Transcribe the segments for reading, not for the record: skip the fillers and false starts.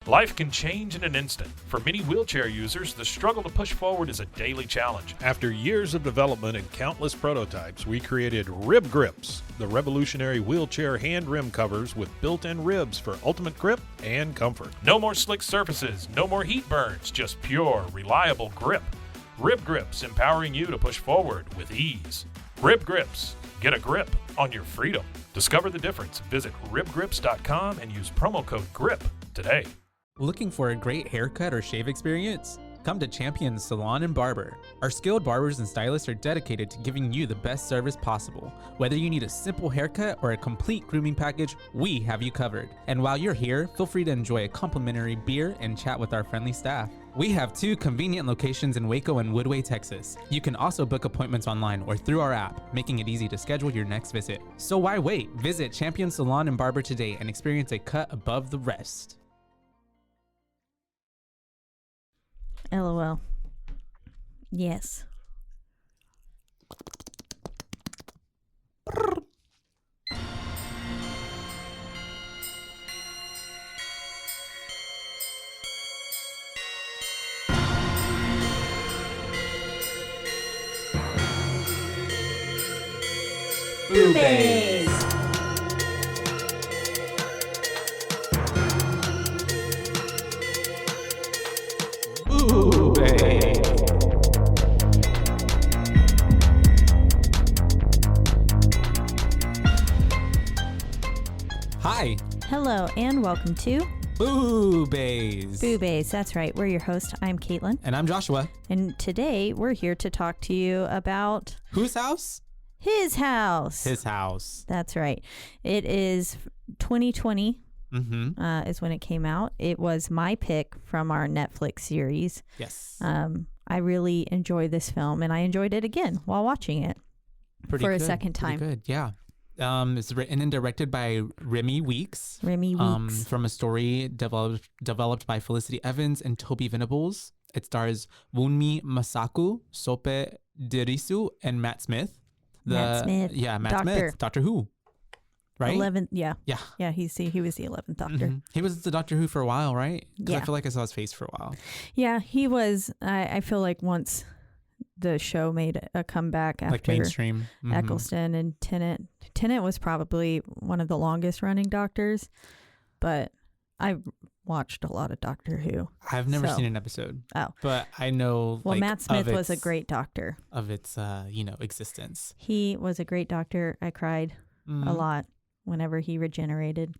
Life can change in an instant. For many wheelchair users, the struggle to push forward is a daily challenge. After years of development and countless prototypes, we created Rib Grips, the revolutionary wheelchair hand rim covers with built-in ribs for ultimate grip and comfort. No more slick surfaces, no more heat burns, just pure, reliable grip. Rib Grips, empowering you to push forward with ease. Rib Grips, get a grip on your freedom. Discover the difference. Visit ribgrips.com and use promo code GRIP today. Looking for a great haircut or shave experience? Come to Champions Salon and Barber. Our skilled barbers and stylists are dedicated to giving you the best service possible. Whether you need a simple haircut or a complete grooming package, we have you covered. And while you're here, feel free to enjoy a complimentary beer and chat with our friendly staff. We have 2 convenient locations in Waco and Woodway, Texas. You can also book appointments online or through our app, making it easy to schedule your next visit. So why wait? Visit Champion Salon and Barber today and experience a cut above the rest. LOL. Yes. BooBaes. Hi. Hello and welcome to BooBaes. BooBaes. That's right. We're your host. I'm Caitlin. And I'm Joshua. And today we're here to talk to you about Whose house? His House. His house. That's right. It is 2020 is when it came out. It was my pick from our Netflix series. Yes. I really enjoyed this film and I enjoyed it again while watching it a second time. Pretty good, yeah. It's written and directed by Remi Weeks. Remi Weeks. From a story developed by Felicity Evans and Toby Venables. It stars Wunmi, Mosaku, Sope, Dirisu, and Matt Smith. Matt Smith. Yeah, Matt Doctor. Smith. Doctor Who. Right? 11th, yeah. Yeah. Yeah, he was the 11th Doctor. Mm-hmm. He was the Doctor Who for a while, right? Yeah. I feel like I saw his face for a while. Yeah, he was. I feel like once the show made a comeback after like mainstream. Eccleston and Tennant. Tennant was probably one of the longest running Doctors, but I watched a lot of Doctor Who. I've never seen an episode. Oh. But I know Well, Matt Smith was a great Doctor. Of its existence. He was a great Doctor. I cried a lot whenever he regenerated,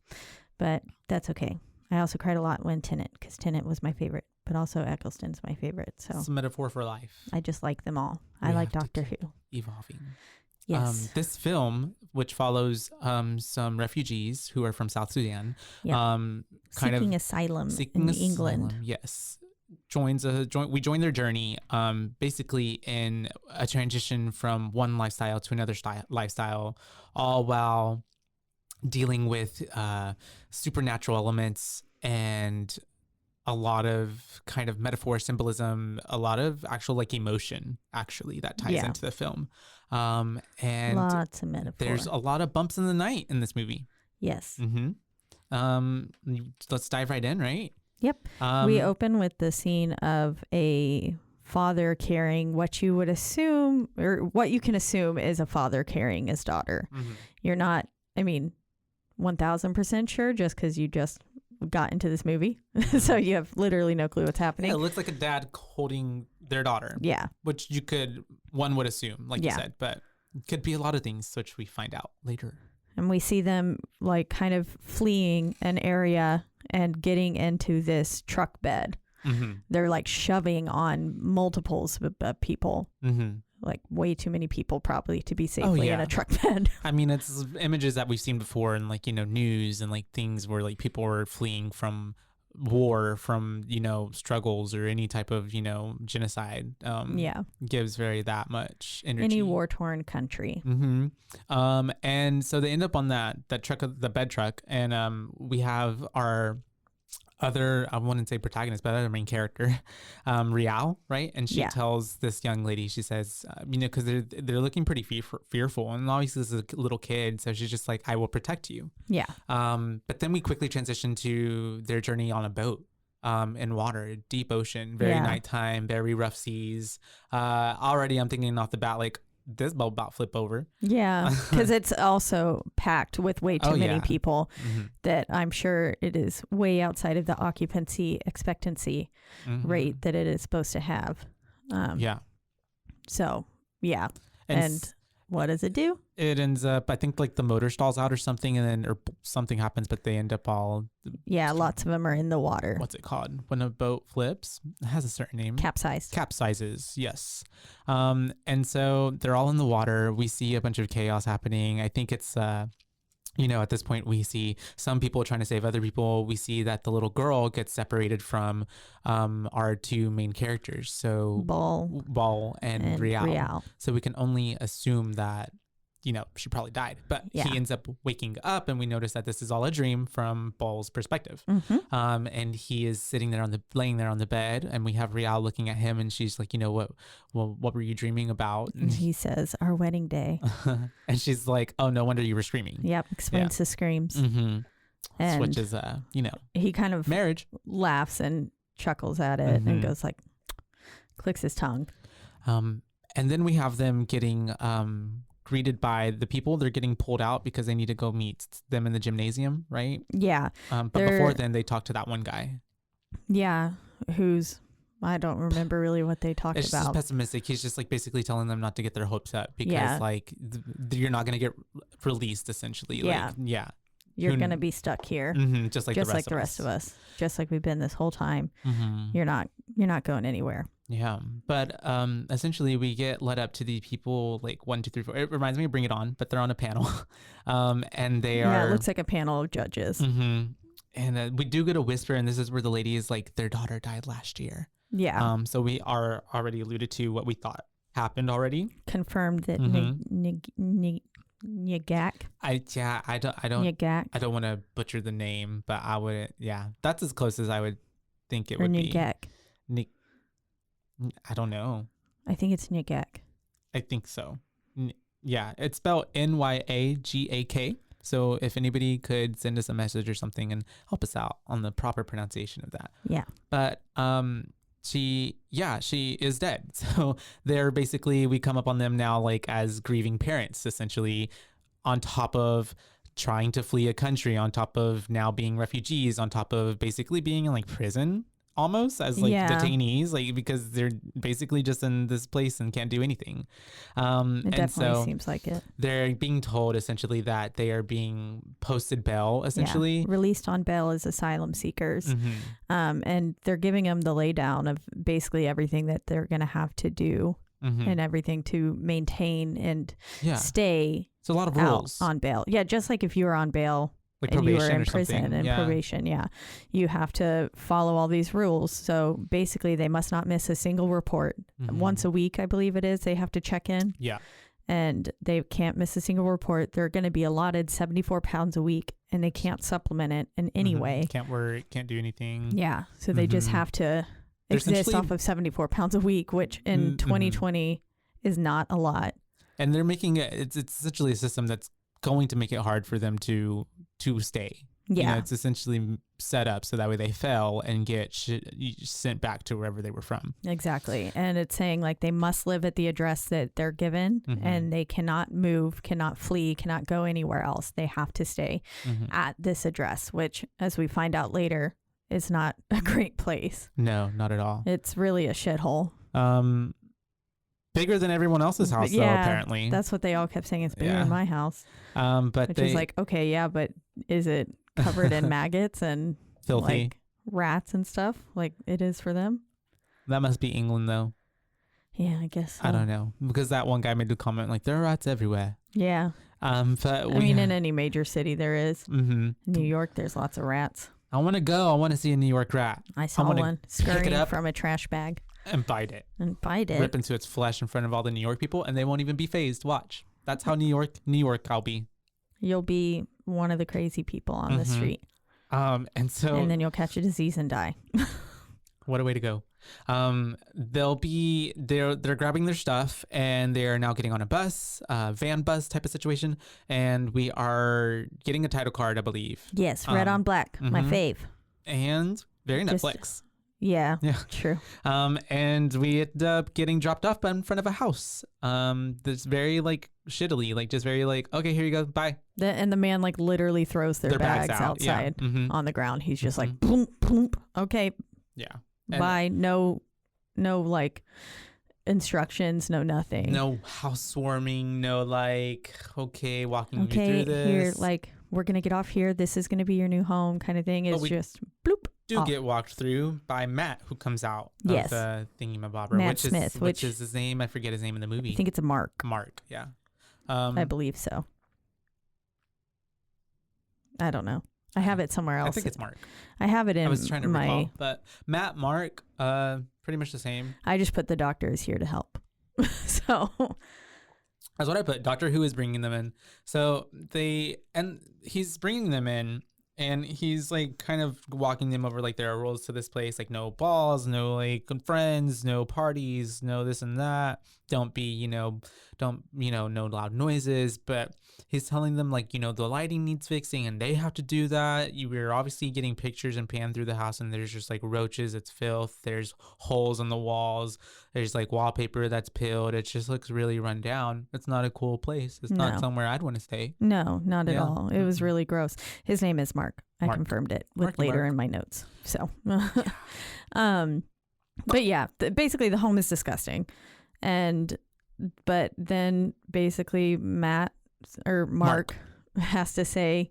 but that's okay. I also cried a lot when Tennant, because Tennant was my favorite, but also Eccleston's my favorite. So it's a metaphor for life. I just like them all. I like Doctor Who. Evolving. Yes. This film, which follows some refugees who are from South Sudan, seeking asylum in England. Yes. We join their journey basically in a transition from one lifestyle to another lifestyle, all while dealing with supernatural elements and a lot of kind of metaphor, symbolism, a lot of actual like emotion actually that ties into the film. And lots of metaphor. There's a lot of bumps in the night in this movie. Yes. Let's dive right in, right? Yep. We open with the scene of a father carrying what you would assume, or what you can assume is a father carrying his daughter. You're not, 1000% sure just because you just got into this movie. So you have literally no clue what's happening. Yeah, it looks like a dad holding their daughter. Yeah. Which one would assume, like you said, but it could be a lot of things, which we find out later. And we see them like kind of fleeing an area and getting into this truck bed. They're like shoving on multiples of people. Like way too many people probably to be safely in a truck bed. It's images that we've seen before in like, news and like things where like people were fleeing from war, from, struggles or any type of, genocide. Gives that much energy. Any war-torn country. And so they end up on that truck, the bed truck. And we have our other, I wouldn't say protagonist, but other main character, Rial, right? And she tells this young lady, she says, because they're looking pretty fearful, and obviously this is a little kid, so she's just like, I will protect you. Yeah. But then we quickly transition to their journey on a boat. in water, deep ocean, very nighttime, very rough seas. Already I'm thinking off the bat, like, this boat about flip over. Yeah, because it's also packed with way too many people that I'm sure it is way outside of the occupancy expectancy rate that it is supposed to have. So, yeah. And what does it do? It ends up, I think, like the motor stalls out or something, and then or something happens, but they end up all. Yeah, lots of them are in the water. What's it called? When a boat flips, it has a certain name. Capsizes, yes. And so they're all in the water. We see a bunch of chaos happening. I think it's, at this point, we see some people trying to save other people. We see that the little girl gets separated from our two main characters. So Ball and Rial. So we can only assume that, she probably died. But he ends up waking up, and we notice that this is all a dream from Ball's perspective. And he is laying there on the bed, and we have Rial looking at him, and she's like, what were you dreaming about? And he says, our wedding day. And she's like, oh, no wonder you were screaming. Yep, explains the screams. And which is, he kind of marriage laughs and chuckles at it and goes like, clicks his tongue. And then we have them getting greeted by the people. They're getting pulled out because they need to go meet them in the gymnasium, right? Yeah. But before then, they talk to that one guy. Yeah. Who's, I don't remember really what they talked about. It's just pessimistic. He's just like basically telling them not to get their hopes up because you're not going to get released essentially. Yeah. You're going to be stuck here. Just like the rest of us. Just like we've been this whole time. You're not going anywhere. Yeah. But essentially we get led up to the people like 1, 2, 3, 4. It reminds me of Bring It On, but they're on a panel. And they are. Yeah, it looks like a panel of judges. And we do get a whisper, and this is where the lady is like, their daughter died last year. Yeah. So we are already alluded to what we thought happened already. Confirmed that Nyagak. I don't want to butcher the name, but I wouldn't. Yeah, that's as close as I would think it would be. Nyagak. I don't know. I think it's Nyagak. I think so. Yeah, it's spelled Nyagak. So if anybody could send us a message or something and help us out on the proper pronunciation of that. Yeah. But she is dead. So they're basically, we come up on them now like as grieving parents, essentially, on top of trying to flee a country, on top of now being refugees, on top of basically being in like prison almost as like detainees, like because they're basically just in this place and can't do anything. It definitely seems like it. They're being told essentially that they are being posted bail, essentially released on bail as asylum seekers. And they're giving them the laydown of basically everything that they're going to have to do and everything to maintain and stay. It's a lot of rules on bail. Yeah, just like if you were on bail. Like and you were in or prison and probation, you have to follow all these rules. So basically, they must not miss a single report. Once a week, I believe it is. They have to check in. Yeah, and they can't miss a single report. They're going to be allotted 74 pounds a week, and they can't supplement it in any way. Can't work. Can't do anything. Yeah, so they just have to exist off of 74 pounds a week, which in 2020 is not a lot. And they're making it's essentially a system that's going to make it hard for them to stay. Yeah, it's essentially set up so that way they fail and get sent back to wherever they were from. Exactly. And it's saying like they must live at the address that they're given and they cannot move, cannot flee, cannot go anywhere else. They have to stay at this address, which as we find out later is not a great place. No, not at all. It's really a shithole. Bigger than everyone else's house, though, apparently. That's what they all kept saying. It's bigger than my house. But is like, okay, but is it covered in maggots and filthy like rats and stuff like it is for them? That must be England, though. Yeah, I guess so. I don't know. Because that one guy made a comment like, there are rats everywhere. Yeah. But in any major city there is. New York, there's lots of rats. I want to go. I want to see a New York rat. I saw one scurrying from a trash bag. And bite it. Rip into its flesh in front of all the New York people, and they won't even be fazed. Watch. That's how New York I'll be. You'll be one of the crazy people on the street. And then you'll catch a disease and die. What a way to go. They're grabbing their stuff, and they're now getting on a bus, van bus type of situation, and we are getting a title card, I believe. Yes, red on black, my fave. And Very Just- Netflix. Yeah. Yeah. True. And we end up getting dropped off in front of a house. That's very like shittily, like just very like, okay, here you go, bye. And the man like literally throws their bags out, yeah. outside Mhm. on the ground. He's just like, boom, boom. Okay, Yeah. And bye. No, like instructions. No nothing. no housewarming. No like, okay, walking you Okay, through this. here, like we're gonna get off here. This is gonna be your new home, kind of thing. It's we just bloop. do off. get walked through by Matt, who comes out Yes. of the thingamabobber, Matt which Smith, is which- is his name. I forget his name in the movie. I think it's a Mark. Mark. Yeah. I believe so. I don't know. I have it somewhere else. I think it's Mark. I have it in I was trying to my. recall, but Matt, Mark, pretty much the same. I just put the doctor is here to help. So That's what I put. Doctor Who is bringing them in. So he's bringing them in, and he's like kind of walking them over like there are rules to this place, like no balls, no like friends, no parties, no this and that. Don't no loud noises. But he's telling them like, the lighting needs fixing and they have to do that. We're obviously getting pictures and pan through the house and there's just like roaches, it's filth, there's holes on the walls, there's like wallpaper that's peeled. It just looks really run down. It's not a cool place. It's not No. somewhere I'd want to stay. no, not at Yeah. all. It was really gross. His name is Mark. I Mark. confirmed it Marky later Mark. in my notes. So, but yeah, basically the home is disgusting, but then basically Mark has to say,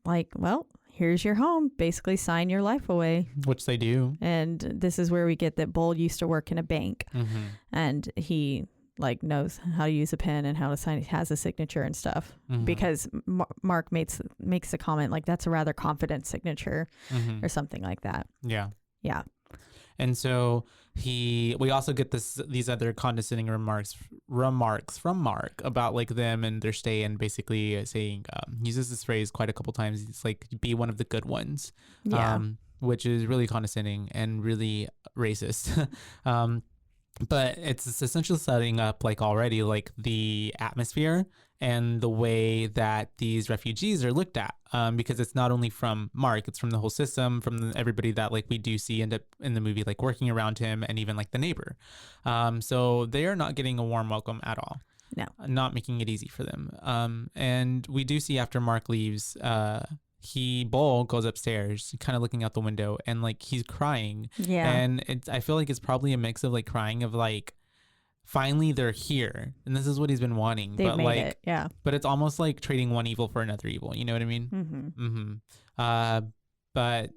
like, well, here's your home. Basically, sign your life away. Which they do. And this is where we get that Bull used to work in a bank, Mm-hmm. and he like knows how to use a pen and how to sign. Has a signature and stuff. Mm-hmm. Because Mark makes a comment like that's a rather confident signature Mm-hmm. or something like that. Yeah. Yeah. And so we also get these other condescending remarks from Mark about like them and their stay, and basically saying he uses this phrase quite a couple times. It's like, be one of the good ones, Yeah. which is really condescending and really racist. But it's essentially setting up like already like the atmosphere and the way that these refugees are looked at, because it's not only from Mark, it's from the whole system, from everybody that like we do see end up in the movie like working around him, and even like the neighbor. So they are not getting a warm welcome at all. No. Not making it easy for them. And we do see after Mark leaves, Bull goes upstairs, kind of looking out the window, and like he's crying. Yeah. And I feel like it's probably a mix of like crying of like, finally they're here, and this is what he's been wanting. They but made like, it. Yeah. but it's almost like trading one evil for another evil. You know what I mean? Mm-hmm. But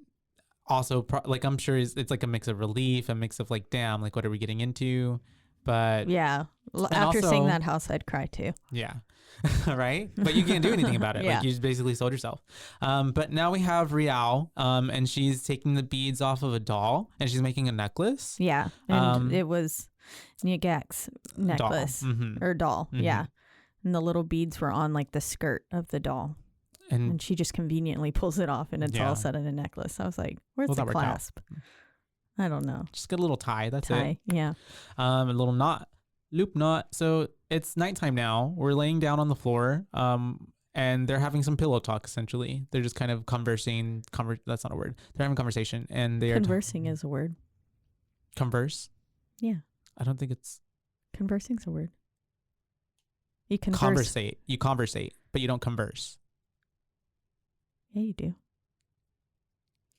also like I'm sure it's like a mix of relief, a mix of like, damn, like what are we getting into? But Yeah. After also- seeing that house, I'd cry too. yeah. Right? But you can't do anything about it. Yeah. Like you just basically sold yourself. But now we have Rial, and she's taking the beads off of a doll and she's making a necklace. Yeah. And it was Nyagak's necklace Mhm. or doll. Mhm. Yeah. And the little beads were on like the skirt of the doll. And And she just conveniently pulls it off and it's Yeah. all set in a necklace. I was like, where's Well, the that worked out. clasp? I don't know. just get a little tie. That's Tie. Yeah. it. A little knot, loop knot. So it's nighttime now. We're laying down on the floor. And they're having some pillow talk. Essentially, they're just kind of conversing. That's not a word. They're having a conversation, and they are Conversing is a word. converse. Yeah. I don't think it's Conversing's a word. You converse. conversate. You conversate, but you don't converse. Yeah, you do.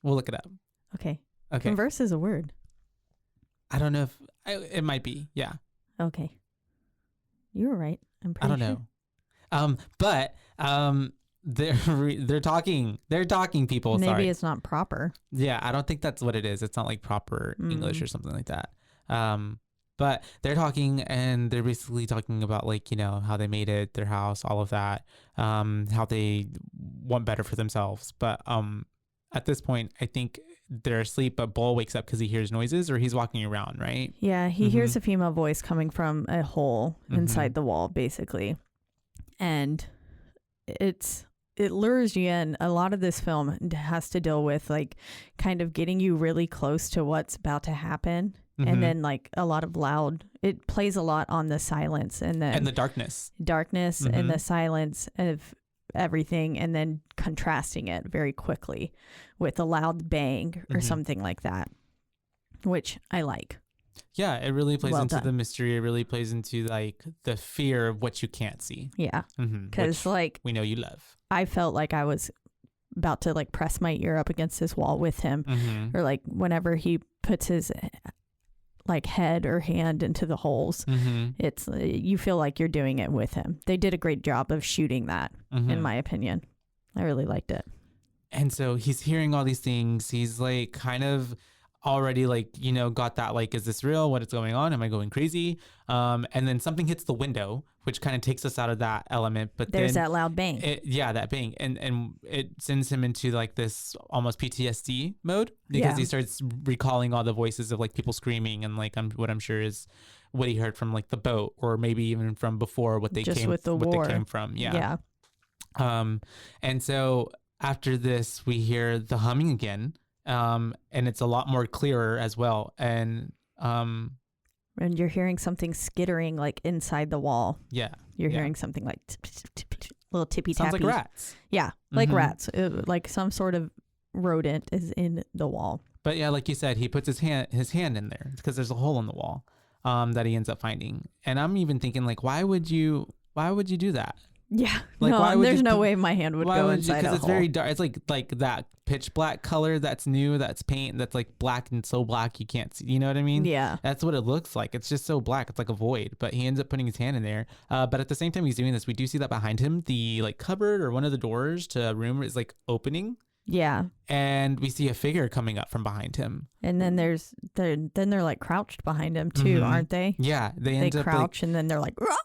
We'll look it up. Okay. Okay. Converse is a word. I don't know if it might be. Yeah. Okay. You were right. I'm I pretty don't know. But they're talking. They're talking. People. Maybe Sorry. it's not proper. Yeah, I don't think that's what it is. It's not like proper English or something like that. But they're talking, and they're basically talking about like, how they made it, their house, all of that, how they want better for themselves. But at this point, I think they're asleep, but Bull wakes up because he hears noises, or he's walking around, right? Yeah, he hears a female voice coming from a hole Mhm. inside the wall, basically. And it lures you in. A lot of this film has to deal with like kind of getting you really close to what's about to happen. Mhm. And then like a lot of it plays a lot on the silence and And the darkness. darkness and the silence of everything and then contrasting it very quickly with a loud bang or something like that, which I like. Yeah, it really plays Well into done. the mystery. It really plays into like the fear of what you can't see. Yeah. Because like we know you love. I felt like I was about to like press my ear up against his wall with him, or like whenever he puts his like head or hand into the holes, it's you feel like you're doing it with him. They did a great job of shooting that, in my opinion. I really liked it. And so he's hearing all these things. He's like kind of already like, you know, got that like, is this real? What is going on? Am I going crazy? And then something hits the window, which kind of takes us out of that element. But there's then that loud bang. That bang. And it sends him into like this almost PTSD mode because he starts recalling all the voices of like people screaming and like what I'm sure is what he heard from like the boat or maybe even from before what they Just came with the war. they came from. Yeah. And so after this, we hear the humming again. And it's a lot more clearer as well. And you're hearing something skittering like inside the wall. Yeah. You're hearing something like little tippy tappy. Sounds like rats. Yeah, like rats. Like some sort of rodent is in the wall. But yeah, like you said, he puts his hand in there because there's a hole in the wall that he ends up finding. And I'm even thinking like, why would you do that? Yeah, like, no, there's no way my hand would go inside a hole. Because it's very dark. It's like that pitch black color that's new, that's paint, that's like black and so black you can't see. You know what I mean? Yeah. That's what it looks like. It's just so black. It's like a void. But he ends up putting his hand in there. But at the same time he's doing this, we do see that behind him, the like cupboard or one of the doors to a room is like opening. Yeah. And we see a figure coming up from behind him. And then they're like crouched behind him too, aren't they? Yeah. They crouch and then they're like, Rah!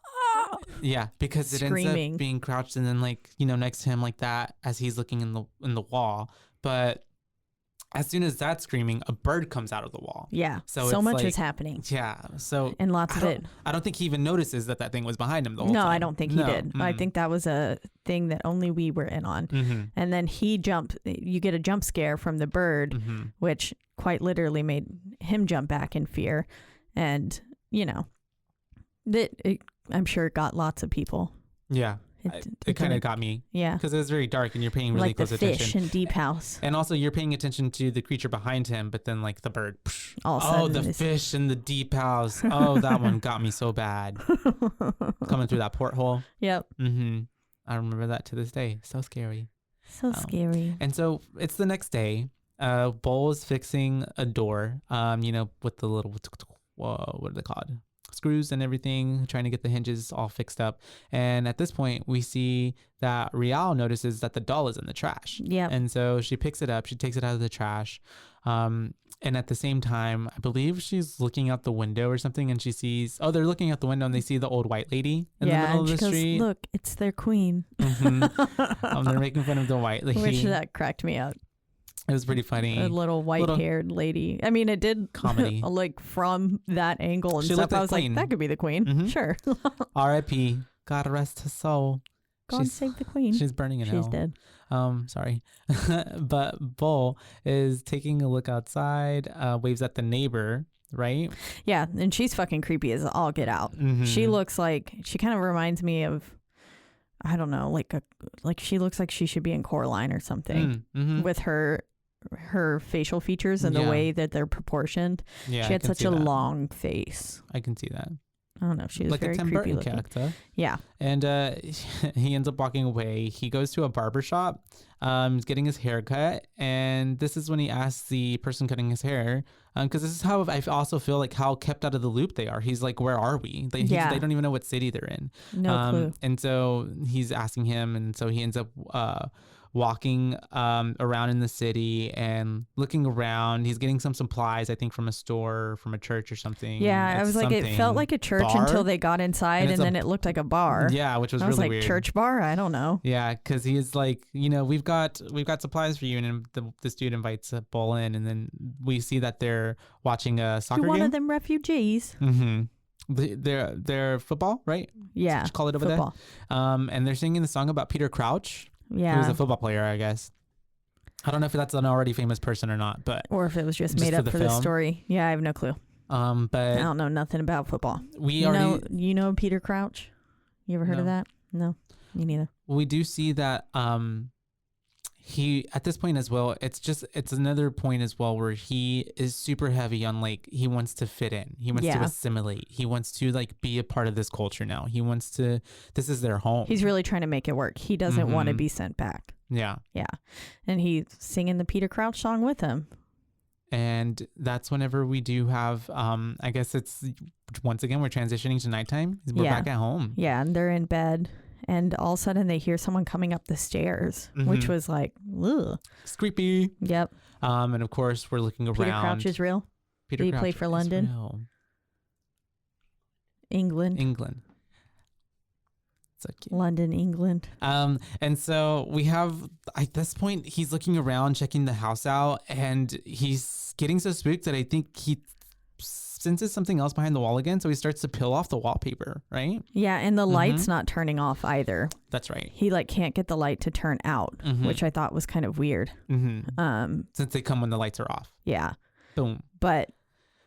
Yeah, because Screaming. It ends up being crouched and then like, you know, next to him like that as he's looking in the wall. But as soon as that's screaming, a bird comes out of the wall. Yeah. So much like, is happening. Yeah. So and lots of it. I don't think he even notices that thing was behind him the whole time. No, I don't think he did. I think that was a thing that only we were in on. And then you get a jump scare from the bird, which quite literally made him jump back in fear. And, you know, I'm sure it got lots of people. Yeah. It kind of got me. Yeah. Because it was very dark and you're paying really close attention. Like the fish in Deep House. And also you're paying attention to the creature behind him, but then like the bird. The fish in the Deep House. Oh, that one got me so bad. Coming through that porthole. Yep. I remember that to this day. So scary. So scary. And so it's the next day. Bull is fixing a door, you know, with the little, what are they called? Screws and everything, trying to get the hinges all fixed up. And at this point, we see that Rial notices that the doll is in the trash. Yeah. And so she picks it up. She takes it out of the trash. And at the same time, I believe she's looking out the window or something, and she sees, they're looking out the window and they see the old white lady in the middle of the street. Look, it's their queen. They're making fun of the white lady. Which that cracked me up. It was pretty funny. A little white-haired lady. I mean, it did comedy. Like from that angle and stuff. I was like, that could be the queen. Sure. R.I.P. God rest her soul. God save the queen. She's burning in hell. She's dead. Sorry. But Bull is taking a look outside, waves at the neighbor, right? Yeah, and she's fucking creepy as all get out. She looks like, she kind of reminds me of, I don't know, like she looks like she should be in Coraline or something with her facial features and the way that they're proportioned. Yeah, she had such a long face. I can see that. I don't know. She was like very a Tim creepy Burton looking. character. Yeah. And he ends up walking away. He goes to a barber shop, getting his hair cut. And this is when he asks the person cutting his hair, because this is how I also feel like how kept out of the loop they are. He's like, where are we? They don't even know what city they're in. No clue. And so he's asking him. And so he ends up walking around in the city and looking around. He's getting some supplies, I think, from a store, from a church or something. Yeah, I was like, it felt like a church until they got inside, and then it looked like a bar. Yeah, which was really really weird. I was like, church bar? I don't know. Yeah, because he is like, you know, we've got supplies for you, and then this dude invites Bull in, and then we see that they're watching a soccer game. You're one of them refugees. They're football, right? Yeah, Let's call it over football. there. And they're singing the song about Peter Crouch. Yeah. Who was a football player, I guess. I don't know if that's an already famous person or not, but or if it was just made up for the story. Yeah, I have no clue. But I don't know nothing about football. You know Peter Crouch? You ever heard of that? No. Me neither. We do see that he at this point as well, it's another point as well where he is super heavy on like he wants to fit in. He wants to assimilate. He wants to like be a part of this culture now. This is their home. He's really trying to make it work. He doesn't want to be sent back. Yeah. Yeah. And he's singing the Peter Crouch song with him. And that's whenever we do have, I guess it's, once again, we're transitioning to nighttime. We're back at home. Yeah, and they're in bed. And all of a sudden they hear someone coming up the stairs, which was like, ugh. It's creepy. Yep. And of course, we're looking around. Peter Crouch is real? Did he play for London? Real. England. So cute. London, England. And so we have, at this point, he's looking around, checking the house out, and he's getting so spooked that I think he senses something else behind the wall again. So he starts to peel off the wallpaper, right? Yeah, and the light's not turning off either. That's right. He like can't get the light to turn out, which I thought was kind of weird. Since they come when the lights are off. Yeah. Boom. But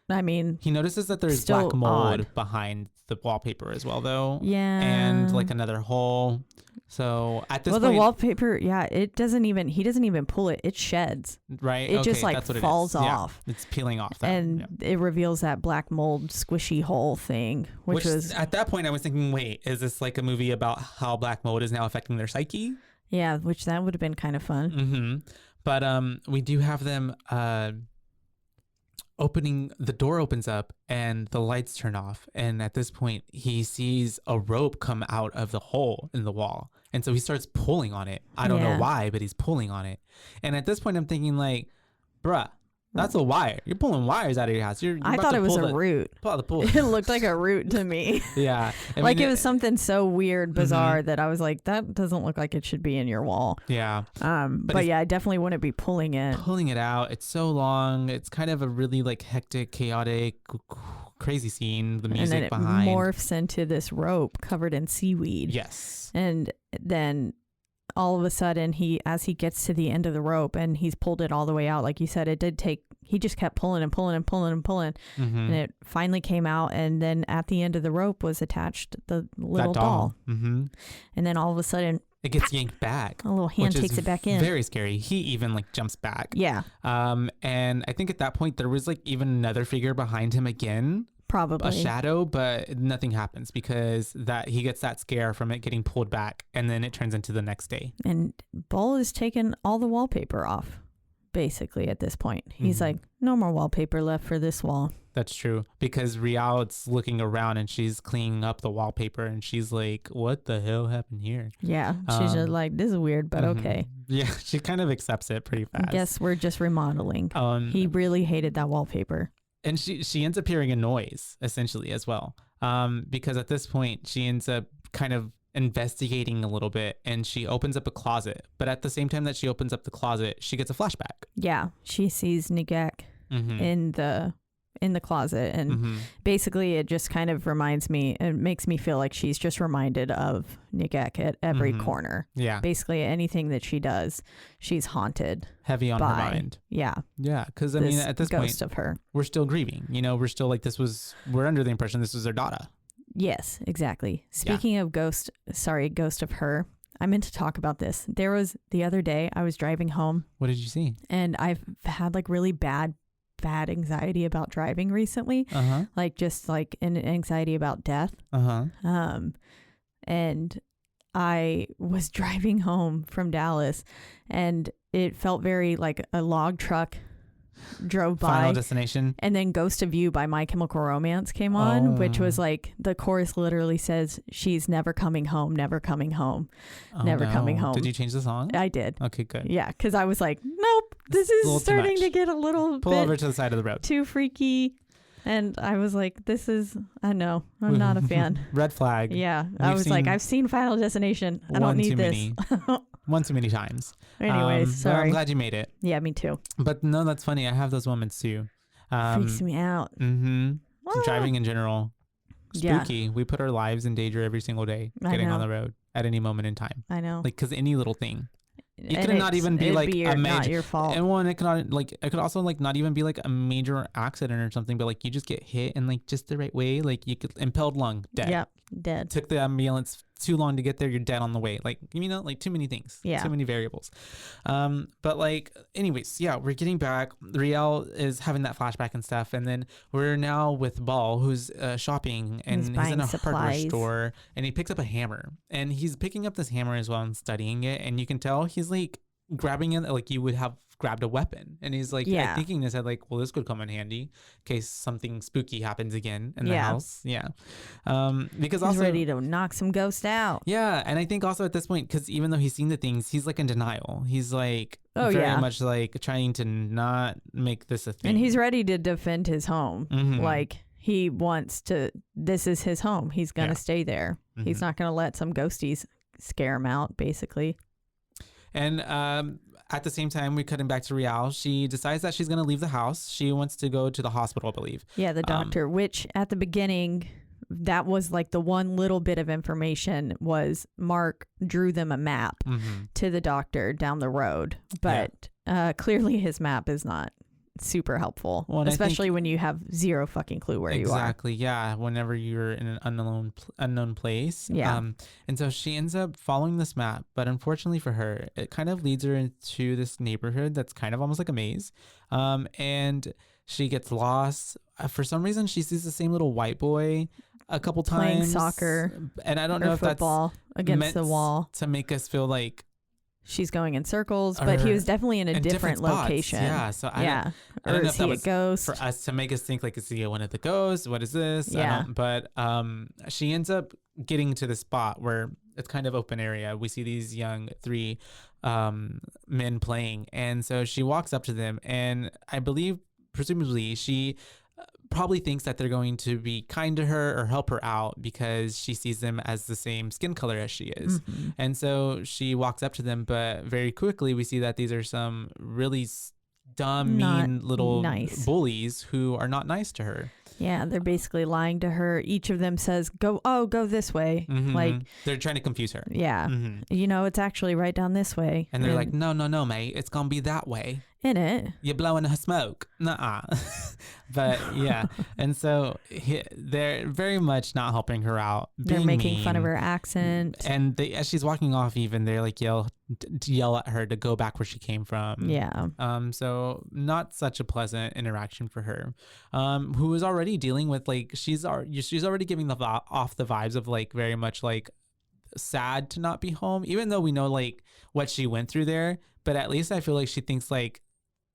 I mean, he notices that there's still black mold odd. behind the wallpaper as well, though. Yeah. And like another hole. So at this point, the wallpaper, he doesn't even pull it. It sheds. Right. It just like falls off. Yeah, it's peeling off. It reveals that black mold squishy hole thing, which was at that point I was thinking, wait, is this like a movie about how black mold is now affecting their psyche? Yeah, which that would have been kind of fun. But we do have them opening, the door opens up and the lights turn off, and at this point he sees a rope come out of the hole in the wall, and so he starts pulling on it. I don't know why, but he's pulling on it. And at this point I'm thinking like, bruh, that's a wire. You're pulling wires out of your house. I thought it was a root. Pull out the pool. It looked like a root to me. Yeah. Like it was something so weird, bizarre that I was like, that doesn't look like it should be in your wall. Yeah. But yeah, I definitely wouldn't be pulling it. Pulling it out. It's so long. It's kind of a really like hectic, chaotic, crazy scene. The music and then behind. It morphs into this rope covered in seaweed. Yes. And then all of a sudden as he gets to the end of the rope and he's pulled it all the way out, like you said, he just kept pulling and pulling and pulling and pulling, and it finally came out, and then at the end of the rope was attached the little doll. And then all of a sudden it gets yanked back. A little hand takes it back in. Very scary. He even like jumps back. Yeah. And I think at that point there was like even another figure behind him again. Probably a shadow, but nothing happens because he gets that scare from it getting pulled back, and then it turns into the next day. And Bull is taking all the wallpaper off, basically, at this point. He's like, no more wallpaper left for this wall. That's true, because Rial's looking around and she's cleaning up the wallpaper, and she's like, what the hell happened here? Yeah, she's just like, this is weird, but okay. Yeah, she kind of accepts it pretty fast. I guess we're just remodeling. He really hated that wallpaper. And she ends up hearing a noise, essentially, as well. Because at this point, she ends up kind of investigating a little bit, and she opens up a closet. But at the same time that she opens up the closet, she gets a flashback. Yeah, she sees Nigek in the closet, and basically it just kind of reminds me, it makes me feel like she's just reminded of Nigek at every corner. Yeah. Basically anything that she does, she's haunted. Heavy on her mind. Yeah. Yeah, because I mean, at this ghost point, of her. We're still grieving. You know, we're still like, we're under the impression this was their daughter. Yes, exactly. Speaking of ghost of her, I meant to talk about this. There was the other day I was driving home. What did you see? And I've had like really bad anxiety about driving recently. Like just like an anxiety about death. And I was driving home from Dallas, and it felt very like a log truck drove by. Final Destination. And then Ghost of You by My Chemical Romance came on, which was like, the chorus literally says, she's never coming home, never coming home, never coming home. Did you change the song? I did. Okay, good. Yeah, because I was like, nope, this is starting to get a little Pull over to the side of the road. Too freaky. And I was like, I'm not a fan. Red flag. Yeah. I was like, I've seen Final Destination. I don't need this. One too many times. Anyways, sorry. Well, I'm glad you made it. Yeah, me too. But no, that's funny. I have those moments too. Freaks me out. Driving in general. Spooky. Yeah. We put our lives in danger every single day getting on the road at any moment in time. I know. Like, because any little thing. It could not even be like a major, not your fault. And one, it could also like not even be like a major accident or something, but like you just get hit in like just the right way, like you could impelled lung, dead. Yep, dead. Took the ambulance too long to get there, you're dead on the way. Like, you know, like too many things. Yeah. Too many variables. But like, anyways, yeah, we're getting back. Riel is having that flashback and stuff. And then we're now with Ball, who's shopping, and he's in buying a supplies. hardware store, and he picks up a hammer, and he's picking up this hammer as well and studying it. And you can tell he's like grabbing it like you would have grabbed a weapon, and he's like thinking in his head like, well, this could come in handy in case something spooky happens again in the house. Because he's also ready to knock some ghosts out. And I think also at this point, because even though he's seen the things, he's like in denial. He's like very much like trying to not make this a thing, and he's ready to defend his home. Mhm. Like, he wants to, this is his home, he's gonna stay there. He's not gonna let some ghosties scare him out, basically. And at the same time, we're cutting back to Rial. She decides that she's going to leave the house. She wants to go to the hospital, I believe. Yeah, the doctor, which at the beginning, that was like the one little bit of information was Mark drew them a map to the doctor down the road. But clearly his map is not super helpful, especially when you have zero fucking clue where you are. Exactly. Yeah. Whenever you're in an unknown place. Yeah. And so she ends up following this map, but unfortunately for her, it kind of leads her into this neighborhood that's kind of almost like a maze. And she gets lost. For some reason, she sees the same little white boy a couple times playing soccer, and I don't know if that's football against the wall to make us feel like she's going in circles, but he was definitely in a different location. Yeah, so I or don't know is if that he a was ghost? for us to make us think like, is he one of the ghosts? What is this? Yeah. But she ends up getting to the spot where it's kind of open area. We see these young three men playing, and so she walks up to them, and I believe presumably she probably thinks that they're going to be kind to her or help her out because she sees them as the same skin color as she is. And so she walks up to them, but very quickly we see that these are some really dumb, mean little bullies who are not nice to her. Yeah, they're basically lying to her. Each of them says, go this way. Like, they're trying to confuse her. Yeah. You know, it's actually right down this way. And they're like, no, mate, it's going to be that way. In it. You're blowing her smoke. Nuh-uh. But yeah. And so they're very much not helping her out. They're making fun of her accent. And as she's walking off even, they're like yell at her to go back where she came from. Yeah. So not such a pleasant interaction for her. Who is already dealing with like, she's already giving off the vibes of like very much like sad to not be home, even though we know like what she went through there. But at least I feel like she thinks like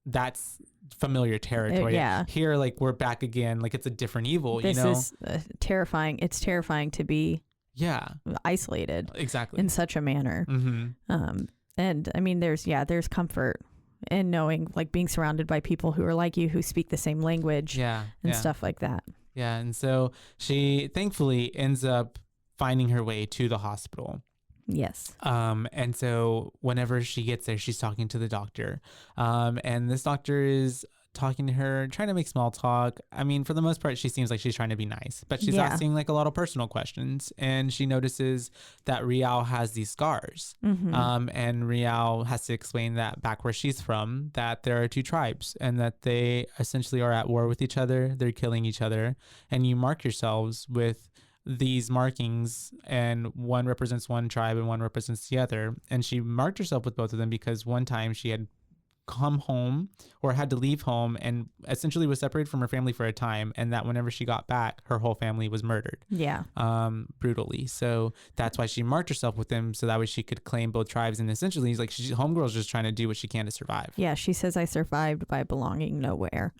that's familiar territory. Here, like we're back again. Like it's a different evil. This you know, is terrifying. It's terrifying to be isolated exactly in such a manner. And I mean, there's comfort in knowing, like being surrounded by people who are like you, who speak the same language, and stuff like that. Yeah, and so she thankfully ends up finding her way to the hospital. Yes. And so whenever she gets there, she's talking to the doctor. And this doctor is talking to her, trying to make small talk. I mean, for the most part, she seems like she's trying to be nice, but she's asking like a lot of personal questions. And she notices that Rial has these scars. And Rial has to explain that back where she's from, that there are two tribes and that they essentially are at war with each other. They're killing each other. And you mark yourselves with these markings, and one represents one tribe and one represents the other. And she marked herself with both of them because one time she had come home or had to leave home and essentially was separated from her family for a time, and that whenever she got back, her whole family was murdered brutally. So that's why she marked herself with them, so that way she could claim both tribes. And essentially like homegirl's just trying to do what she can to survive. She says, I survived by belonging nowhere,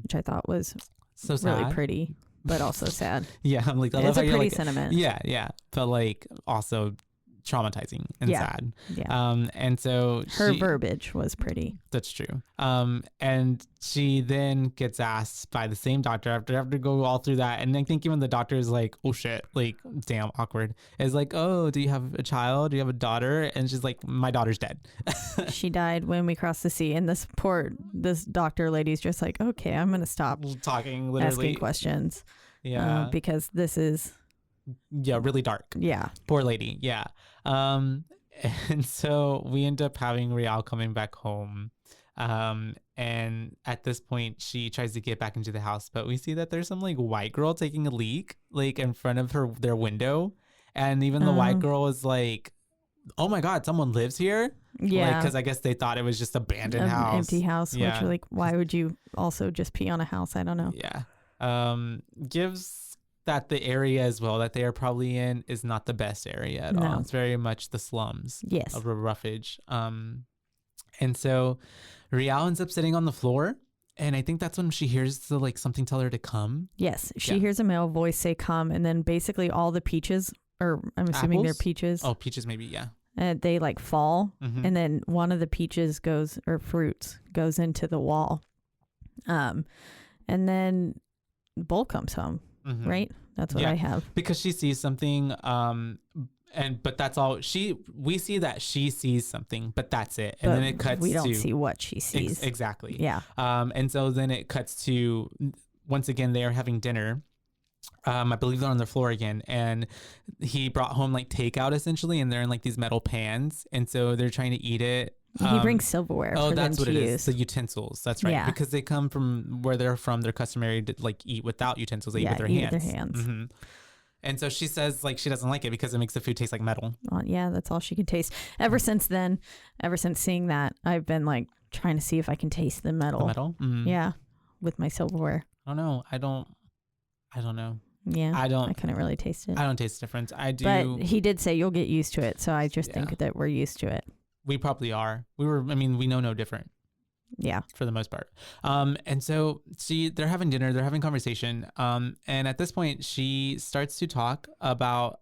which I thought was so really sad. Pretty, but also sad. I'm like, it's a pretty like, sentiment. But like also traumatizing and sad. And so her verbiage was pretty. That's true. And she then gets asked by the same doctor after go all through that, and I think even the doctor is like, oh shit, like damn awkward, is like, oh, do you have a child, do you have a daughter? And she's like, my daughter's dead. She died when we crossed the sea. And this doctor lady's just like, okay, I'm gonna stop talking, literally asking questions, because this is really dark. Poor lady. And so we end up having Rial coming back home. And at this point she tries to get back into the house, but we see that there's some like white girl taking a leak like in front of their window. And even the white girl was like, oh my God, someone lives here? Yeah. Because I guess they thought it was just abandoned An house. empty house, Yeah. which like, why would you also just pee on a house? I don't know. Yeah. Gives that the area as well that they are probably in is not the best area at all. It's very much the slums. Yes. Of a roughage. And so Rial ends up sitting on the floor. And I think that's when she hears the, like, something tell her to come. Yes. She hears a male voice say come, and then basically all the peaches, or I'm assuming they're peaches. Oh, peaches maybe, yeah. They like fall, Mm-hmm. and then one of the peaches goes, or fruits goes into the wall. And then Bull comes home, Mm-hmm. right? That's what I have. Because she sees something, but that's all we see, that she sees something, but that's it. And But then it cuts we don't to see what she sees. Exactly. Yeah. And so then it cuts to, once again, they are having dinner. I believe they're on the floor again, and he brought home like takeout essentially, and they're in like these metal pans, and so they're trying to eat it. He brings silverware. Oh, for that's them what to it use. is. The utensils. That's right. Yeah. Because they come from where they're from. They're customary to like eat without utensils. They eat with their hands. Mm-hmm. And so she says like she doesn't like it because it makes the food taste like metal. Well, yeah, that's all she can taste. Ever since then, ever since seeing that, I've been like trying to see if I can taste the metal. The metal? Mm. Yeah, with my silverware. I don't know. I don't know. Yeah, I couldn't really taste it. I don't taste the difference. I do. But he did say you'll get used to it, so I just think that we're used to it. We probably are. We know no different. Yeah. For the most part. And so they're having dinner, they're having conversation. And at this point she starts to talk about,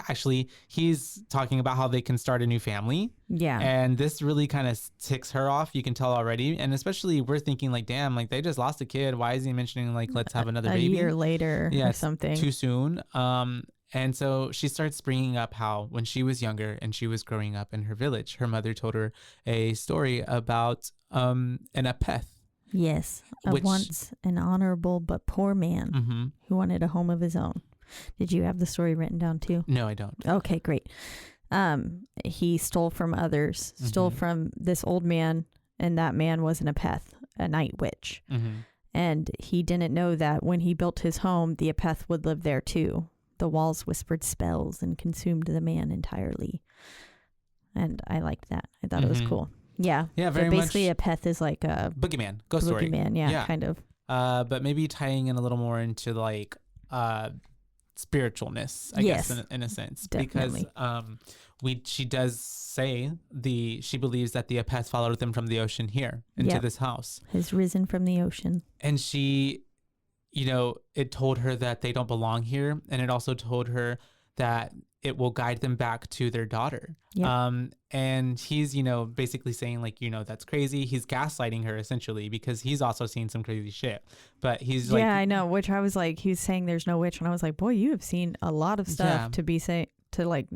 actually he's talking about how they can start a new family. Yeah. And this really kind of ticks her off. You can tell already. And especially we're thinking like, damn, like they just lost a kid. Why is he mentioning like, let's have another baby? A year later or something. Too soon. And so she starts bringing up how when she was younger and she was growing up in her village, her mother told her a story about an apeth. Yes, once an honorable but poor man who wanted a home of his own. Did you have the story written down too? No, I don't. Okay, great. He stole from others, stole from this old man, and that man was an apeth, a night witch. And he didn't know that when he built his home, the apeth would live there too. The walls whispered spells and consumed the man entirely. And I liked that. I thought it was cool. Yeah. Yeah, very basically much. A peth is like a boogeyman, ghost story. Boogeyman, yeah, kind of. But maybe tying in a little more into like spiritualness, I guess, in a sense. Definitely. Because she does say she believes that the apeth followed them from the ocean here into this house. Has risen from the ocean. And she, it told her that they don't belong here. And it also told her that it will guide them back to their daughter. Yep. And he's, basically saying like, that's crazy. He's gaslighting her essentially because he's also seen some crazy shit. But he's like, yeah, I know. Which I was like, he's saying there's no witch. And I was like, boy, you have seen a lot of stuff to be to like,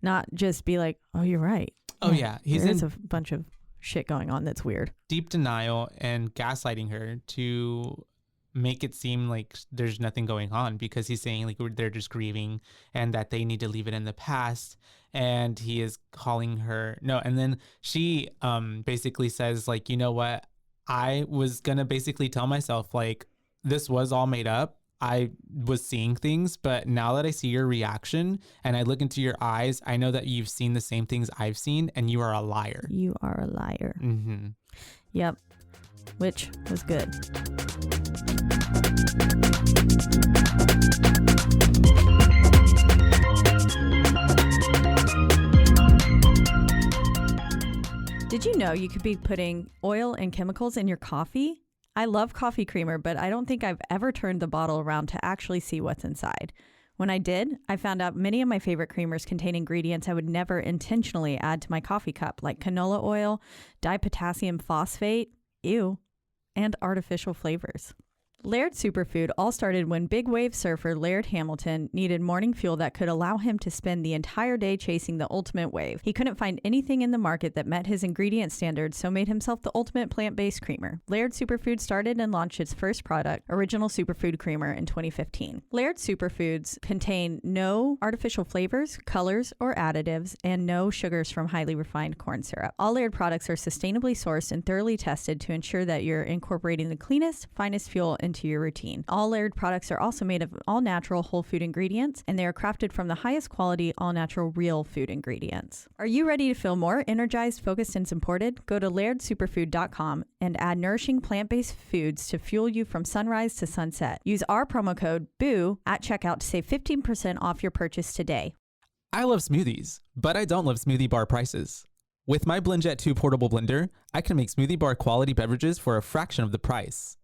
not just be like, oh, you're right. Oh yeah. There's a bunch of shit going on that's weird. Deep denial and gaslighting her to make it seem like there's nothing going on because he's saying like they're just grieving and that they need to leave it in the past. And he is calling her and then she basically says like, you know what, I was gonna basically tell myself like this was all made up. I was seeing things, but now that I see your reaction and I look into your eyes, I know that you've seen the same things I've seen and you are a liar. You are a liar. Yep. Which was good. Did you know you could be putting oil and chemicals in your coffee? I love coffee creamer, but I don't think I've ever turned the bottle around to actually see what's inside. When I did, I found out many of my favorite creamers contain ingredients I would never intentionally add to my coffee cup, like canola oil, dipotassium phosphate, and artificial flavors. Laird Superfood all started when big wave surfer Laird Hamilton needed morning fuel that could allow him to spend the entire day chasing the ultimate wave. He couldn't find anything in the market that met his ingredient standards, so made himself the ultimate plant-based creamer. Laird Superfood started and launched its first product, Original Superfood Creamer, in 2015. Laird Superfoods contain no artificial flavors, colors, or additives, and no sugars from highly refined corn syrup. All Laird products are sustainably sourced and thoroughly tested to ensure that you're incorporating the cleanest, finest fuel into your routine. All Laird products are also made of all-natural whole food ingredients, and they are crafted from the highest quality all-natural real food ingredients. Are you ready to feel more energized, focused, and supported? Go to lairdsuperfood.com and add nourishing plant-based foods to fuel you from sunrise to sunset. Use our promo code BOO at checkout to save 15% off your purchase today. I love smoothies, but I don't love smoothie bar prices. With my BlendJet 2 portable blender, I can make smoothie bar quality beverages for a fraction of the price.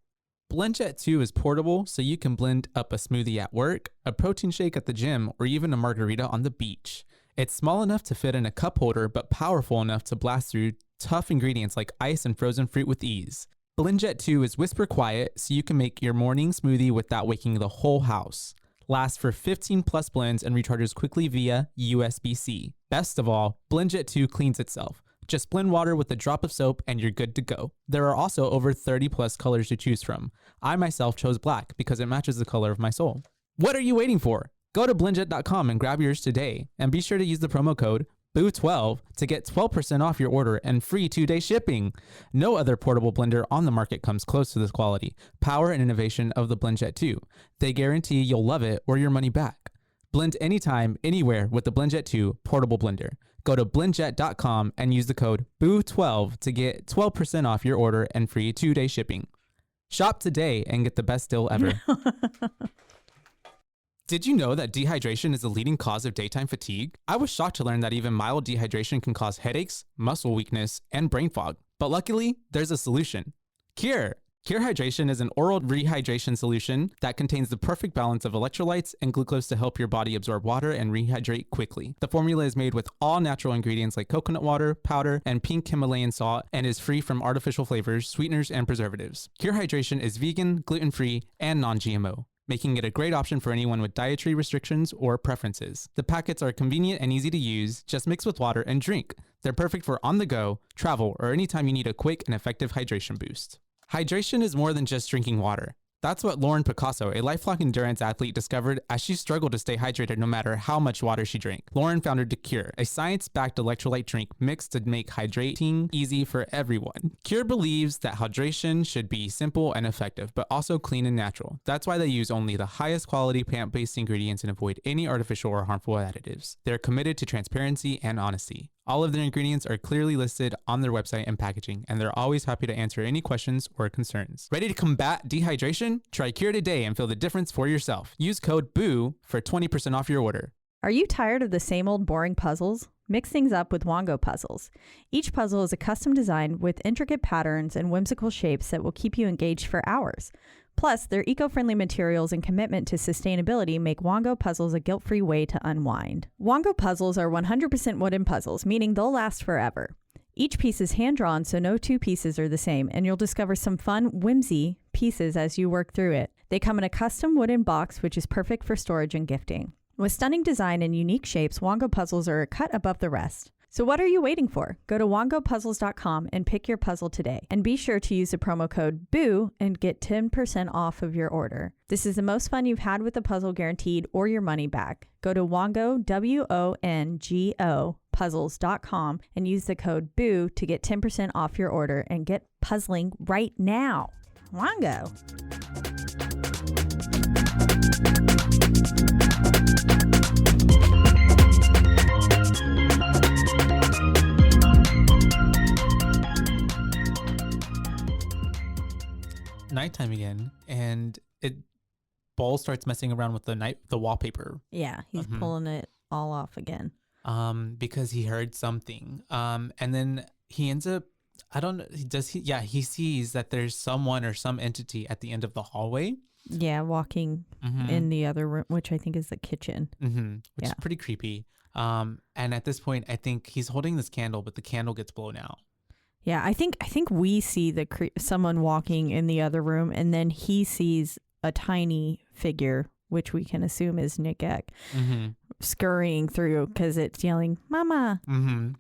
BlendJet 2 is portable, so you can blend up a smoothie at work, a protein shake at the gym, or even a margarita on the beach. It's small enough to fit in a cup holder, but powerful enough to blast through tough ingredients like ice and frozen fruit with ease. BlendJet 2 is whisper quiet, so you can make your morning smoothie without waking the whole house. Lasts for 15 plus blends and recharges quickly via USB-C. Best of all, BlendJet 2 cleans itself. Just blend water with a drop of soap and you're good to go. There are also over 30 plus colors to choose from. I myself chose black because it matches the color of my soul. What are you waiting for? Go to blendjet.com and grab yours today. And be sure to use the promo code BOO12 to get 12% off your order and free 2-day shipping. No other portable blender on the market comes close to this quality, power, and innovation of the BlendJet 2. They guarantee you'll love it or your money back. Blend anytime, anywhere with the BlendJet 2 portable blender. Go to blendjet.com and use the code BOO12 to get 12% off your order and free 2-day shipping. Shop today and get the best deal ever. Did you know that dehydration is the leading cause of daytime fatigue? I was shocked to learn that even mild dehydration can cause headaches, muscle weakness, and brain fog. But luckily, there's a solution. Cure! Cure Hydration is an oral rehydration solution that contains the perfect balance of electrolytes and glucose to help your body absorb water and rehydrate quickly. The formula is made with all natural ingredients like coconut water, powder, and pink Himalayan salt, and is free from artificial flavors, sweeteners, and preservatives. Cure Hydration is vegan, gluten-free, and non-GMO, making it a great option for anyone with dietary restrictions or preferences. The packets are convenient and easy to use. Just mix with water and drink. They're perfect for on the go, travel, or anytime you need a quick and effective hydration boost. Hydration is more than just drinking water. That's what Lauren Picasso, a lifelong endurance athlete, discovered as she struggled to stay hydrated no matter how much water she drank. Lauren founded Cure, a science-backed electrolyte drink mix to make hydrating easy for everyone. Cure believes that hydration should be simple and effective, but also clean and natural. That's why they use only the highest quality plant-based ingredients and avoid any artificial or harmful additives. They're committed to transparency and honesty. All of their ingredients are clearly listed on their website and packaging, and they're always happy to answer any questions or concerns. Ready to combat dehydration? Try Cure today and feel the difference for yourself. Use code BOO for 20% off your order. Are you tired of the same old boring puzzles? Mix things up with Wongo puzzles. Each puzzle is a custom design with intricate patterns and whimsical shapes that will keep you engaged for hours. Plus, their eco-friendly materials and commitment to sustainability make Wongo puzzles a guilt-free way to unwind. Wongo puzzles are 100% wooden puzzles, meaning they'll last forever. Each piece is hand-drawn, so no two pieces are the same, and you'll discover some fun, whimsy pieces as you work through it. They come in a custom wooden box, which is perfect for storage and gifting. With stunning design and unique shapes, Wongo puzzles are a cut above the rest. So what are you waiting for? Go to wongopuzzles.com and pick your puzzle today. And be sure to use the promo code BOO and get 10% off of your order. This is the most fun you've had with a puzzle guaranteed or your money back. Go to Wongo, WONGO, puzzles.com and use the code BOO to get 10% off your order and get puzzling right now. Wongo. Nighttime again, and Ball starts messing around with the wallpaper. Yeah, he's pulling it all off again. Because he heard something. And then he ends up, I don't know, he sees that there's someone or some entity at the end of the hallway. Yeah, walking in the other room, which I think is the kitchen. Which is pretty creepy. And at this point, I think he's holding this candle, but the candle gets blown out. Yeah, I think we see someone walking in the other room, and then he sees a tiny figure, which we can assume is Nick Eck, scurrying through because it's yelling, "Mama!" And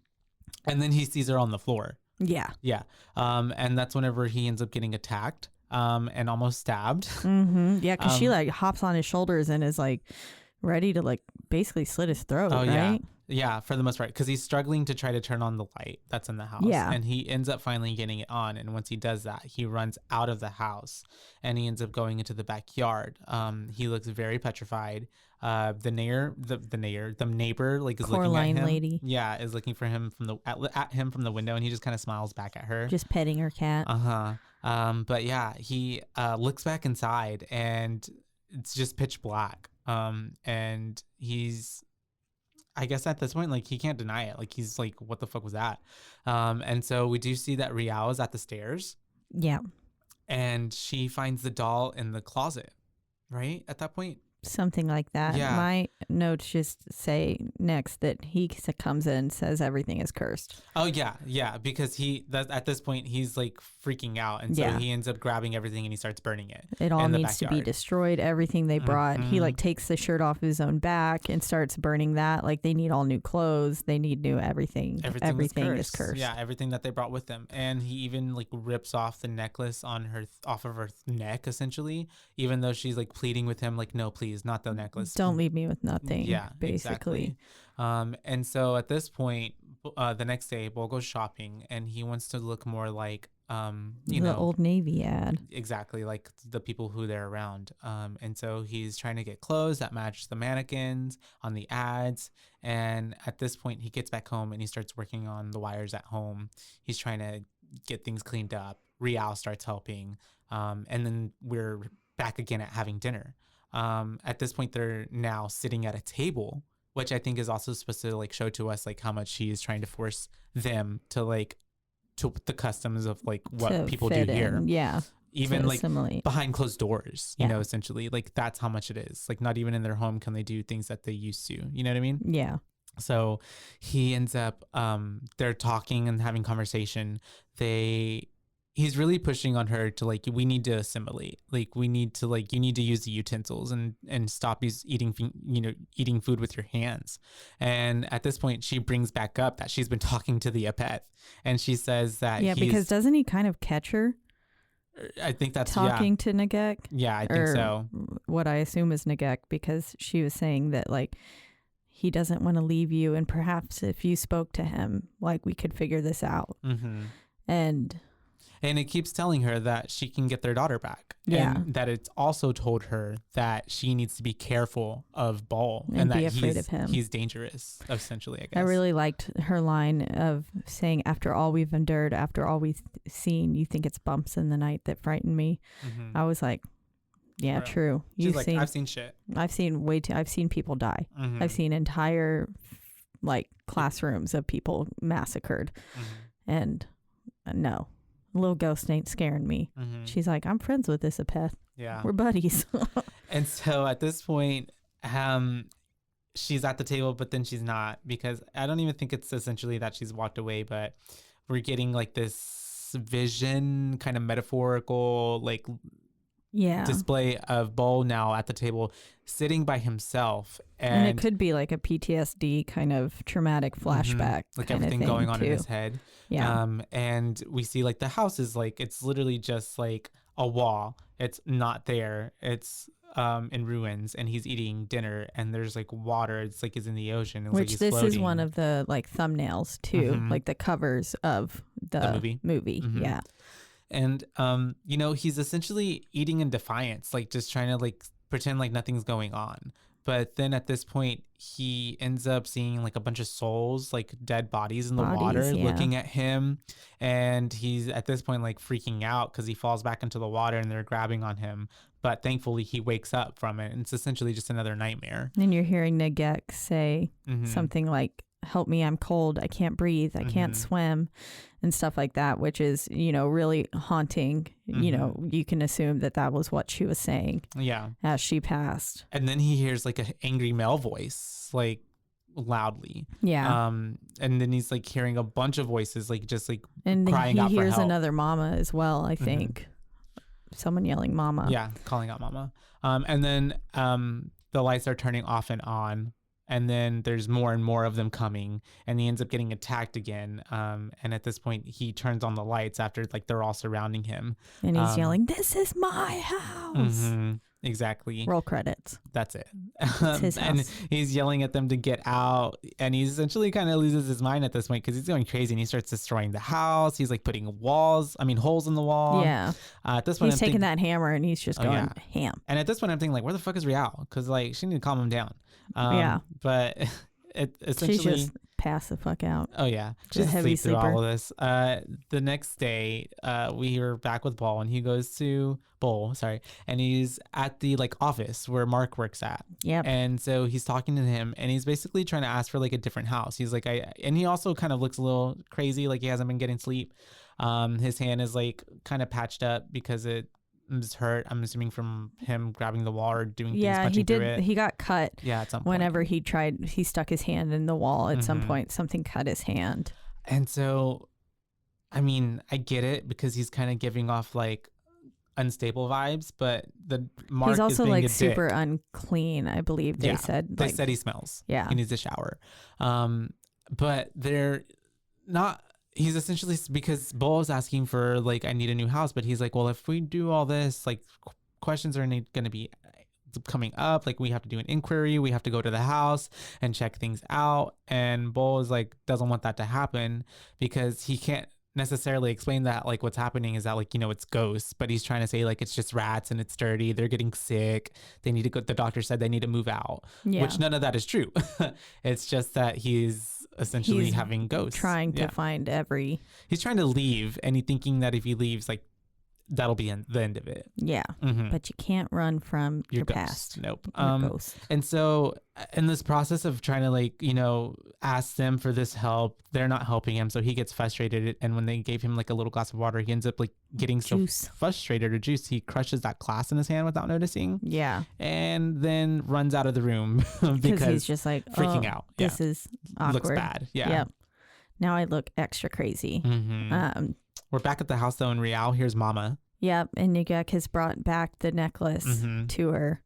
then he sees her on the floor. Yeah. Yeah. And that's whenever he ends up getting attacked and almost stabbed. Yeah, because she hops on his shoulders and is ready to basically slit his throat. Oh, right? Yeah, for the most part, because he's struggling to try to turn on the light that's in the house. Yeah. And he ends up finally getting it on. And once he does that, he runs out of the house and he ends up going into the backyard. He looks very petrified. The neighbor, like, is looking at him. Lady. Yeah, is looking for him at him from the window, and he just kind of smiles back at her. Just petting her cat. But yeah, he looks back inside, and it's just pitch black. And he's, I guess at this point, like, he can't deny it. Like, he's like, what the fuck was that? And so we do see that Rial is at the stairs. Yeah. And she finds the doll in the closet, right? At that point. Something like that. Yeah. My notes just say next that he comes in and says everything is cursed. Oh, yeah. Because at this point, he's like freaking out. And so he ends up grabbing everything and he starts burning it. It all needs to be destroyed. Everything they brought. He like takes the shirt off his own back and starts burning that. Like, they need all new clothes. They need new everything. Everything is cursed. Yeah, everything that they brought with them. And he even like rips off the necklace off of her neck, essentially, even though she's like pleading with him, like, no, please, not the necklace. Don't leave me with nothing. Yeah, basically. Exactly. And so at this point, the next day, Bo goes shopping, and he wants to look more like the Old Navy ad. Exactly, like the people who they're around. And so he's trying to get clothes that match the mannequins on the ads. And at this point, he gets back home and he starts working on the wires at home. He's trying to get things cleaned up. Rial starts helping. And then we're back again at having dinner. At this point, they're now sitting at a table, which I think is also supposed to like show to us like how much he is trying to force them to like to the customs of like what people do here. Yeah. Even like behind closed doors, you know, essentially, like that's how much it is. Like, not even in their home can they do things that they used to, you know what I mean? Yeah. So he ends up, they're talking and having conversation. He's really pushing on her to like, we need to assimilate. Like, we need to like, you need to use the utensils and stop eating food with your hands. And at this point, she brings back up that she's been talking to the Apeth, and she says that because doesn't he kind of catch her? I think that's talking to Nagek. Yeah, I think so. What I assume is Nagek, because she was saying that like he doesn't want to leave you, and perhaps if you spoke to him, like we could figure this out. Mm-hmm. And it keeps telling her that she can get their daughter back. Yeah. And that it's also told her that she needs to be careful of Bol and that be afraid of him. He's dangerous, essentially, I guess. I really liked her line of saying, after all we've endured, after all we've seen, you think it's bumps in the night that frighten me. Mm-hmm. I was like, yeah, true. She's like, I've seen shit. I've seen people die. Mm-hmm. I've seen entire like classrooms of people massacred. Mm-hmm. And no. Little ghost ain't scaring me. Mm-hmm. She's like, I'm friends with this Apeth. Yeah. We're buddies. And so at this point, she's at the table, but then she's not, because I don't even think it's essentially that she's walked away, but we're getting like this vision, kind of metaphorical, like display of Bol now at the table, sitting by himself. And it could be like a PTSD kind of traumatic flashback. Like everything going on in his head. Yeah. And we see like the house is like, it's literally just like a wall. It's not there. It's in ruins, and he's eating dinner, and there's like water. It's like he's in the ocean. Which like this floating. is one of the like thumbnails too, like the covers of the movie. Mm-hmm. Yeah. And, he's essentially eating in defiance, like just trying to like pretend like nothing's going on. But then at this point, he ends up seeing like a bunch of souls, like dead bodies in the water, looking at him. And he's at this point like freaking out because he falls back into the water and they're grabbing on him. But thankfully, he wakes up from it. And it's essentially just another nightmare. And you're hearing Nagek say something like, help me, I'm cold, I can't breathe, I can't swim, and stuff like that, which is, really haunting. You can assume that was what she was saying as she passed. And then he hears like an angry male voice, like loudly. And then he's like hearing a bunch of voices, like just like and crying out for help. He hears another mama as well, I think. Someone yelling mama. Yeah, calling out mama. And then the lights are turning off and on. And then there's more and more of them coming, and he ends up getting attacked again. And at this point, he turns on the lights after like they're all surrounding him. And he's yelling, "This is my house." exactly. Roll credits. That's it. It's his And house. he's yelling at them to get out. And he essentially kind of loses his mind at this point because he's going crazy and he starts destroying the house. He's like putting holes in the wall. Yeah. At this point, He's taking that hammer and he's just going ham. And at this point, I'm thinking, like, where the fuck is Rial? Because, like, she need to calm him down. Yeah. But essentially... She's just passed the fuck out. Oh, yeah. She's a heavy sleep through sleeper. all of this. The next day, we were back with Bull, and he goes to... and he's at the, like, office where Mark works at. Yep. And so he's talking to him, and he's basically trying to ask for, like, a different house. He's like, and he also kind of looks a little crazy, like he hasn't been getting sleep. His hand is, like, kind of patched up because it was hurt, I'm assuming, from him grabbing the wall or doing things punching through it. He got cut. Yeah, at some point. Whenever he stuck his hand in the wall at some point, something cut his hand. And so, I mean, I get it because he's kind of giving off, like, unstable vibes, but the Mark he's also is being like a super dick. unclean, I believe they said. They said he smells. Yeah. He needs a shower. But they're not... He's essentially, because Bull is asking for, like, I need a new house, but he's like, well, if we do all this, like, questions are going to be coming up. Like, we have to do an inquiry. We have to go to the house and check things out. And Bull is like, doesn't want that to happen because he can't necessarily explain that, like, what's happening is that, like, you know, it's ghosts, but he's trying to say, like, it's just rats and it's dirty. They're getting sick. They need to go. The doctor said they need to move out, which none of that is true. It's just that he's essentially having ghosts, trying to find he's trying to leave, and he's thinking that if he leaves, like, that'll be the end of it. But you can't run from your ghost. past. Nope. Ghost. And so in this process of trying to, like, you know, ask them for this help, they're not helping him, so he gets frustrated, and when they gave him, like, a little glass of water, he ends up, like, getting so frustrated or juice, he crushes that glass in his hand without noticing, and then runs out of the room because he's just like freaking out. This is awkward. Looks bad. Now I look extra crazy. We're back at the house though, in Rial. Here's Mama. Yep, and Nugek has brought back the necklace to her.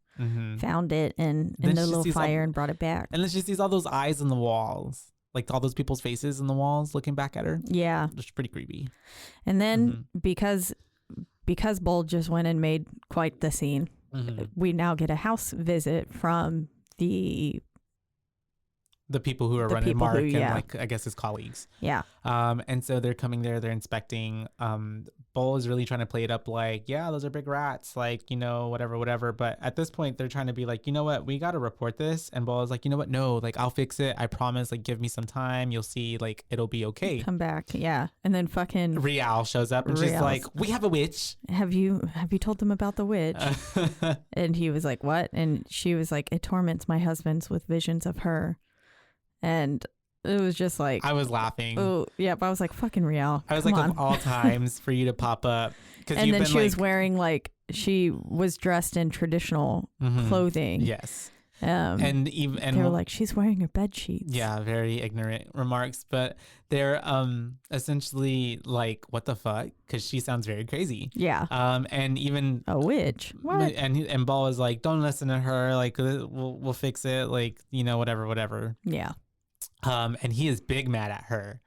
Found it in the little fire and brought it back. And then she sees all those eyes in the walls, like all those people's faces in the walls looking back at her. Yeah, it's pretty creepy. And then because Bull just went and made quite the scene, we now get a house visit from the people who are running Mark and, like, I guess his colleagues. Yeah. And so they're coming there, they're inspecting. Bull is really trying to play it up like, yeah, those are big rats, like, you know, whatever. But at this point, they're trying to be like, you know what, we got to report this. And Bull is like, you know what, no, like, I'll fix it. I promise, like, give me some time. You'll see, like, it'll be okay. Come back. Yeah. And then fucking Rial shows up and she's like, we have a witch. Have you told them about the witch? And he was like, what? And she was like, it torments my husbands with visions of her. And it was just like, I was laughing. Oh, yeah. But I was like, fucking Rial. I was like, of all times for you to pop up. And then she was wearing, like, she was dressed in traditional clothing. Yes. And they were like, she's wearing her bed sheets. Yeah, very ignorant remarks, but they're essentially like, what the fuck? Because she sounds very crazy. Yeah. And even a witch. What? And Ball is like, don't listen to her. Like, we'll fix it. Like, you know, whatever. Yeah. And he is big mad at her.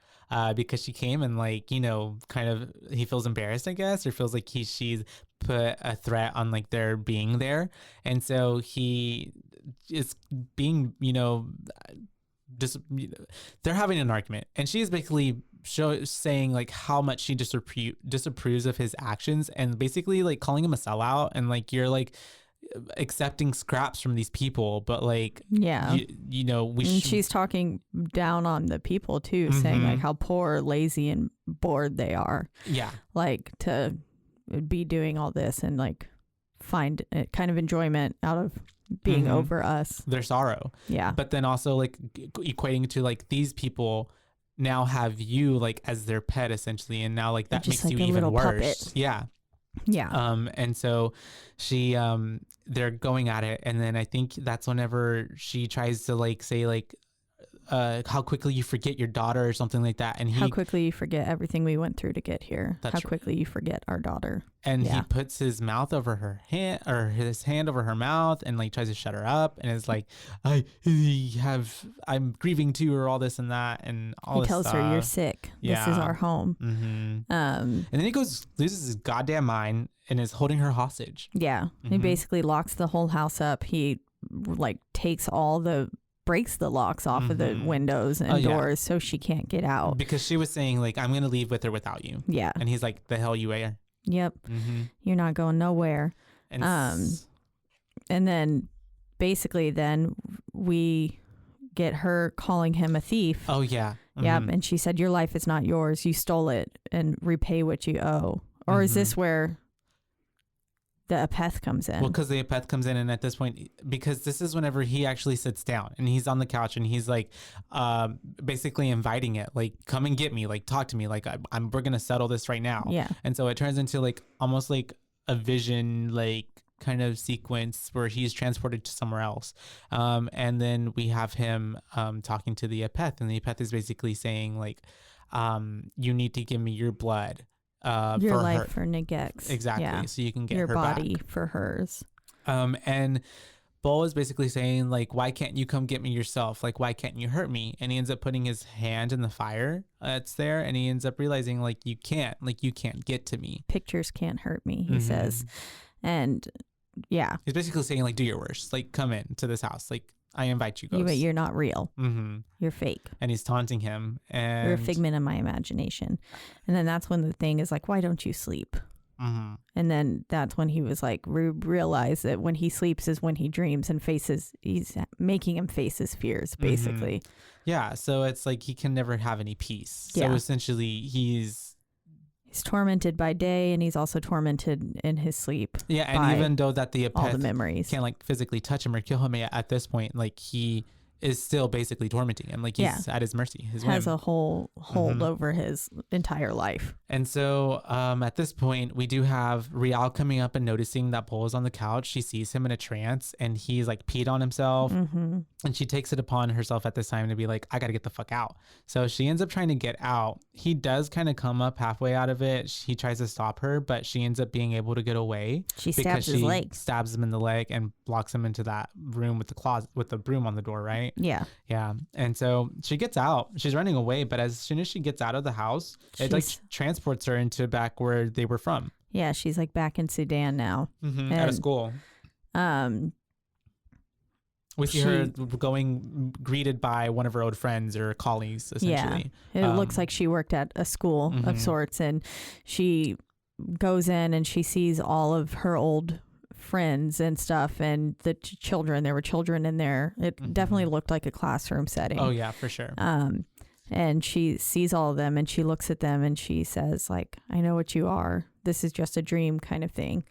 Because she came and, like, you know, kind of, he feels embarrassed, I guess, or feels like she's put a threat on, like, their being there. And so he is being, you know, just, they're having an argument. And she is basically saying, like, how much she disapproves of his actions and basically, like, calling him a sellout. And, like, you're, like, accepting scraps from these people, but, like, you know, she's talking down on the people too, saying, like, how poor, lazy, and bored they are, like, to be doing all this and, like, find a kind of enjoyment out of being over us, their sorrow. But then also, like, equating to, like, these people now have you, like, as their pet essentially, and now, like, that makes you even worse. And so she they're going at it, and then I think that's whenever she tries to, like, say, like, how quickly you forget your daughter or something like that. And how quickly you forget everything we went through to get here. How quickly you forget our daughter. And he puts his mouth over her hand, or his hand over her mouth, and like tries to shut her up, and is like, I'm grieving too, or all this and that, and all this stuff. He tells her, "You're sick. This is our home." And then he loses his goddamn mind and is holding her hostage. Yeah, he basically locks the whole house up. He like breaks the locks off of the windows and doors so she can't get out. Because she was saying like, "I'm gonna leave with or without you." Yeah, and he's like, "The hell you are." Yep. You're not going nowhere. And then basically then we get her calling him a thief. Oh yeah. Yep. And she said, "Your life is not yours. You stole it, and repay what you owe." Or is this where the apeth comes in? Well, because the apeth comes in, and at this point, because this is whenever he actually sits down and he's on the couch and he's like, basically inviting it, like, "Come and get me, like, talk to me, like, we're gonna settle this right now." Yeah. And so it turns into like almost like a vision, like kind of sequence where he's transported to somewhere else. And then we have him talking to the apeth, and the apeth is basically saying like, "You need to give me your blood." Your for life her. for Negex. Exactly. So you can get your her body back. for hers. And Bull is basically saying like, "Why can't you come get me yourself? Like, why can't you hurt me?" And he ends up putting his hand in the fire that's there, and he ends up realizing like, you can't get to me. Pictures can't hurt me, he says. And yeah, he's basically saying like, "Do your worst, like, come in to this house, like, I invite you, ghost. But you're not real. You're fake. And he's taunting him. And you're a figment of my imagination." And then that's when the thing is like, "Why don't you sleep?" And then that's when he was like, realized that when he sleeps is when he dreams and he's making him face his fears, basically. Yeah. So it's like he can never have any peace. So essentially he's tormented by day, and he's also tormented in his sleep. Yeah, and even though that the all the memories can't like physically touch him or kill him at this point, like he is still basically tormenting him. Like he's at his mercy. His has whim. A whole hold over his entire life. And so at this point, we do have Rial coming up and noticing that Bull is on the couch. She sees him in a trance, and he's like peed on himself. And she takes it upon herself at this time to be like, "I got to get the fuck out." So she ends up trying to get out. He does kind of come up halfway out of it. He tries to stop her, but she ends up being able to get away. She stabs his leg. Stabs him in the leg and blocks him into that room with the closet with the broom on the door, right? Yeah. Yeah. And so she gets out. She's running away, but as soon as she gets out of the house, it like transports her into back where they were from. Yeah, she's like back in Sudan now. At a school. We see her going greeted by one of her old friends or colleagues, essentially. Yeah, it looks like she worked at a school of sorts, and she goes in and she sees all of her old friends and stuff, and the children. There were children in there. It definitely looked like a classroom setting. Oh yeah, for sure. And she sees all of them, and she looks at them, and she says like, "I know what you are. This is just a dream," kind of thing.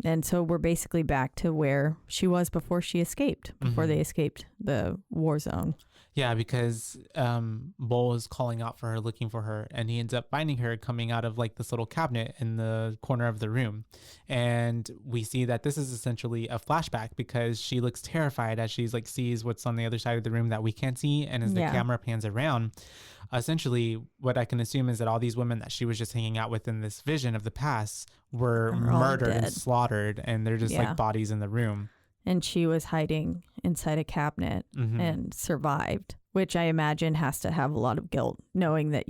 And so we're basically back to where she was before she escaped, before they escaped the war zone. Yeah, because Bull is calling out for her, looking for her, and he ends up finding her coming out of like this little cabinet in the corner of the room. And we see that this is essentially a flashback because she looks terrified as she's like sees what's on the other side of the room that we can't see. And as the camera pans around, essentially what I can assume is that all these women that she was just hanging out with in this vision of the past were murdered and slaughtered, and they're just like bodies in the room. And she was hiding inside a cabinet and survived, which I imagine has to have a lot of guilt, knowing that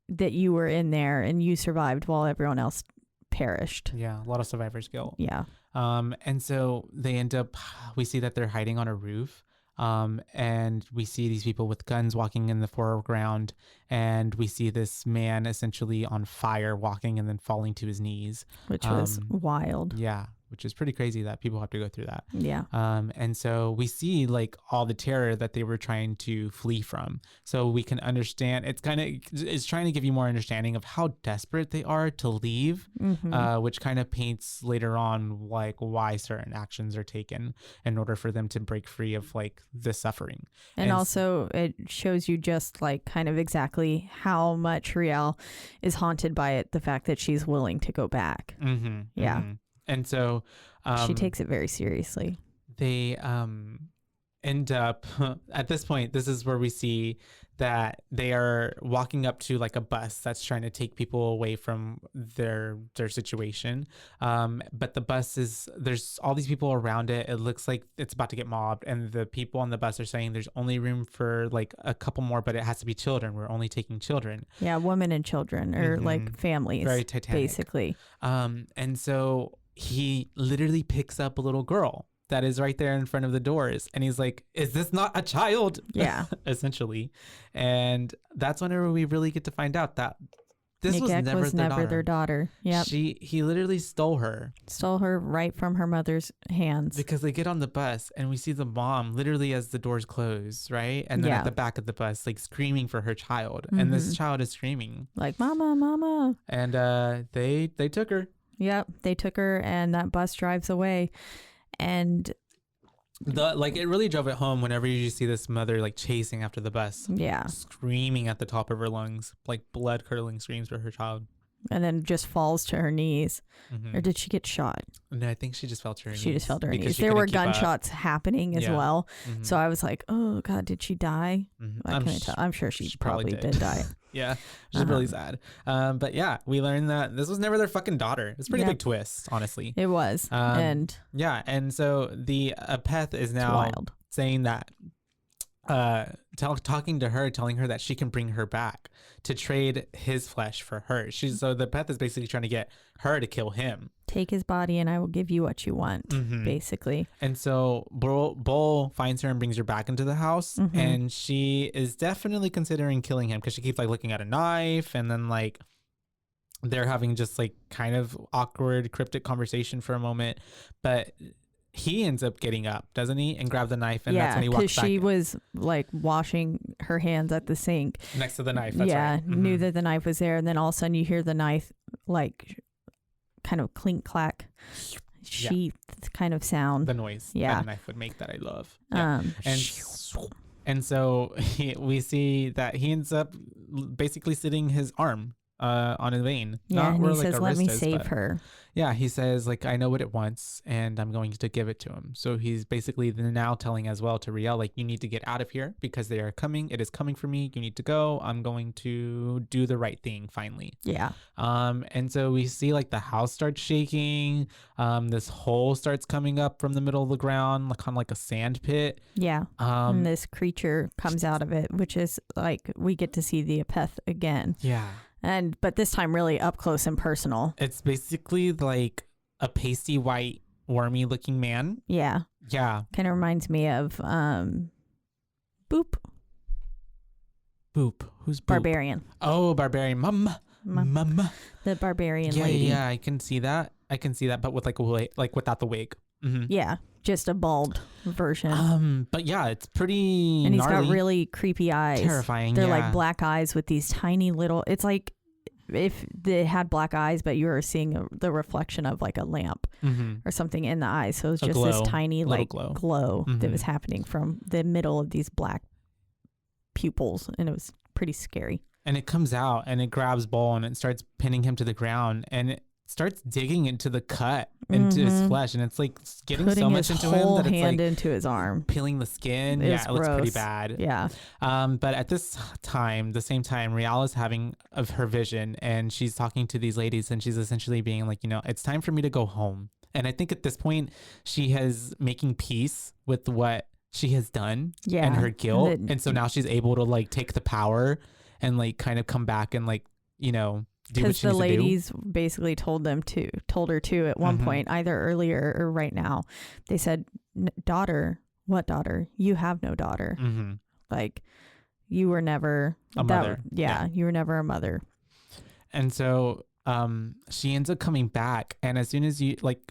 that you were in there and you survived while everyone else perished. Yeah, a lot of survivor's guilt. Yeah. And so we see that they're hiding on a roof. And we see these people with guns walking in the foreground, and we see this man essentially on fire walking and then falling to his knees. Which was wild. Yeah. Which is pretty crazy that people have to go through that. Yeah. And so we see like all the terror that they were trying to flee from. So we can understand, it's trying to give you more understanding of how desperate they are to leave, which kind of paints later on like why certain actions are taken in order for them to break free of like the suffering. And also it shows you just like kind of exactly how much Riel is haunted by it, the fact that she's willing to go back. Yeah. And so she takes it very seriously. They end up at this point. This is where we see that they are walking up to like a bus that's trying to take people away from their situation. But the bus there's all these people around it. It looks like it's about to get mobbed, and the people on the bus are saying there's only room for like a couple more, but it has to be children. We're only taking children. Yeah, women and children, or like families. Very Titanic. Basically. And so he literally picks up a little girl that is right there in front of the doors, and he's like, is this not a child? Yeah. Essentially. And that's whenever we really get to find out that this was never their daughter. Yeah. He literally stole her right from her mother's hands. because they get on the bus and we see the mom literally as the doors close, right? And then at the back of the bus, like screaming for her child. And this child is screaming like, mama, mama. And they took her. Yep. They took her, and that bus drives away. And it really drove it home whenever you see this mother like chasing after the bus, screaming at the top of her lungs, like blood curdling screams for her child, and then just falls to her knees. Or did she get shot? No, I think she just fell to her knees. She just fell to her knees. There were gunshots happening as well. So I was like, oh God, did she die? I couldn't tell. I'm sure she probably did die. Yeah, which is really sad. But yeah, we learned that this was never their fucking daughter. It's a pretty big twist, honestly. It was. And so the Apeth is now saying that, talking to her, telling her that she can bring her back to trade his flesh for her. So the Apeth is basically trying to get her to kill him. Take his body and I will give you what you want, basically. And so Bull finds her and brings her back into the house, and she is definitely considering killing him because she keeps like looking at a knife, and then like they're having just like kind of awkward cryptic conversation for a moment, but he ends up getting up, doesn't he, and grab the knife, and that's when he walks back. Yeah, because she was like washing her hands at the sink next to the knife. That's right. Knew that the knife was there, and then all of a sudden you hear the knife like kind of clink clack sheath kind of sound. The noise that a knife would make that I love. And so we see that he ends up basically sitting his arm on a vein. And he says, let me save her. Yeah, he says, like, I know what it wants, and I'm going to give it to him. So he's basically now telling as well to Riel, like, you need to get out of here because they are coming. It is coming for me. You need to go. I'm going to do the right thing finally. Yeah. And so we see, like, the house starts shaking. This hole starts coming up from the middle of the ground, like, kind of like a sand pit. Yeah. And this creature comes out of it, which is, like, we get to see the Apeth again. Yeah. But this time really up close and personal. It's basically like a pasty white wormy looking man. Yeah. Yeah. Kind of reminds me of Boop. Who's Boop? Barbarian. Oh, Barbarian. Mama. The barbarian lady. Yeah, I can see that. But with like a wig, like without the wig. Yeah, just a bald version. But yeah, it's pretty and he's gnarly. got really creepy eyes. Terrifying. They're like black eyes with these tiny little. It's like if they had black eyes, but you were seeing the reflection of like a lamp or something in the eyes. So it was just this tiny like glow that was happening from the middle of these black pupils, and it was pretty scary. And it comes out and it grabs Bull and it starts pinning him to the ground, and it starts digging into the cut into his flesh, and it's like getting putting so much into him that it's hand like into his arm, peeling the skin. It looks pretty bad. Yeah. But at the same time, Rial is having of her vision, and she's talking to these ladies, and she's essentially being like, it's time for me to go home. And I think at this point she has making peace with what she has done and her guilt, and so now she's able to like take the power and like kind of come back and like because the ladies basically told her to at one point, either earlier or right now. They said, daughter, what daughter? You have no daughter. Like you were never a mother. You were never a mother. And so she ends up coming back, and as soon as